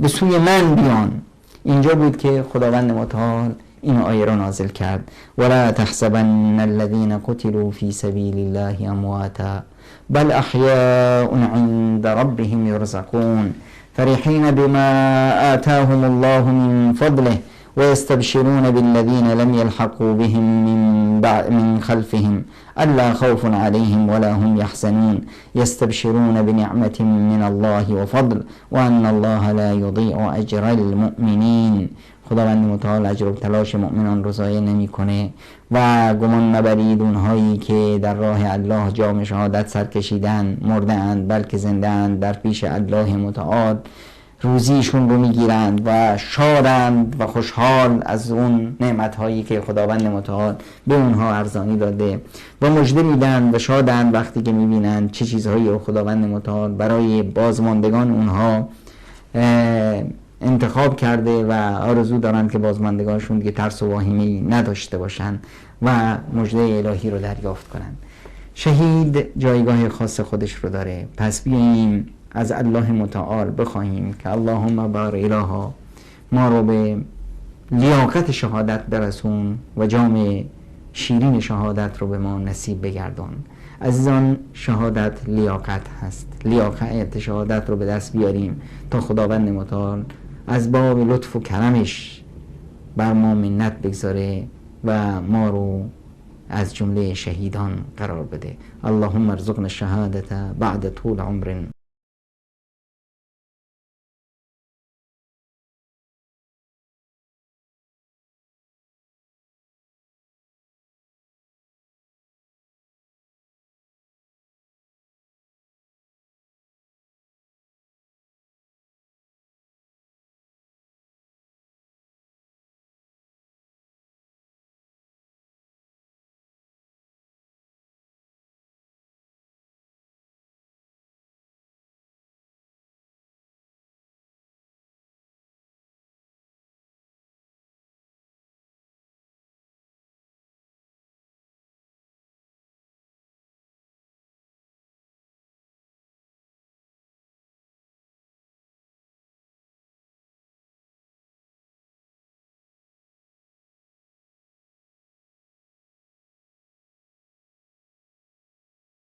S3: به سوی من بیان. اینجا بود که خداوند متعال
S2: این آیه را نازل کرد ولا تحسبن الذين قتلوا في سبيل الله امواتا بل احیاء عند ربهم يرزقون فرحين بما آتاهم الله من فضله ويستبشرون بالذين لم يلحقوا بهم من خلفهم ألا خوف عليهم ولا هم يحزنون يستبشرون بنعمة من الله وفضل وأن الله لا يضيع أجر المؤمنين. خداوند متعال اجر و تلاش مؤمنان رو ضایع نمیکنه و گمان نبرید اونهایی که در راه الله جام شهادت سر کشیدن مرده اند بلکه زنده اند در پیش الله متعال روزیشون رو میگیرند و شادند و خوشحال از اون نعمتهایی که خداوند متعال به اونها ارزانی داده و مژده میدن و شادند وقتی که میبینند چه چیزهایی رو خداوند متعال برای بازماندگان اونها انتخاب کرده و آرزو دارند که بازماندگانشون دیگه ترس و واهمه‌ای نداشته باشن و مژده الهی رو دریافت کنن. شهید جایگاه خاص رو داره. پس بیاییم از الله متعال بخواهیم که اللهم بار الها ما رو به لیاقت شهادت برسون و جام شیرین شهادت رو به ما نصیب بگردان. عزیزان شهادت لیاقت هست. لیاقت شهادت رو به دست بیاریم تا خداوند متعال از باب لطف و کرمش بر ما منت بگذاره و ما رو از جمله شهیدان قرار بده. اللهم ارزقنا الشهادت بعد طول عمر.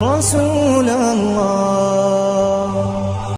S1: رسول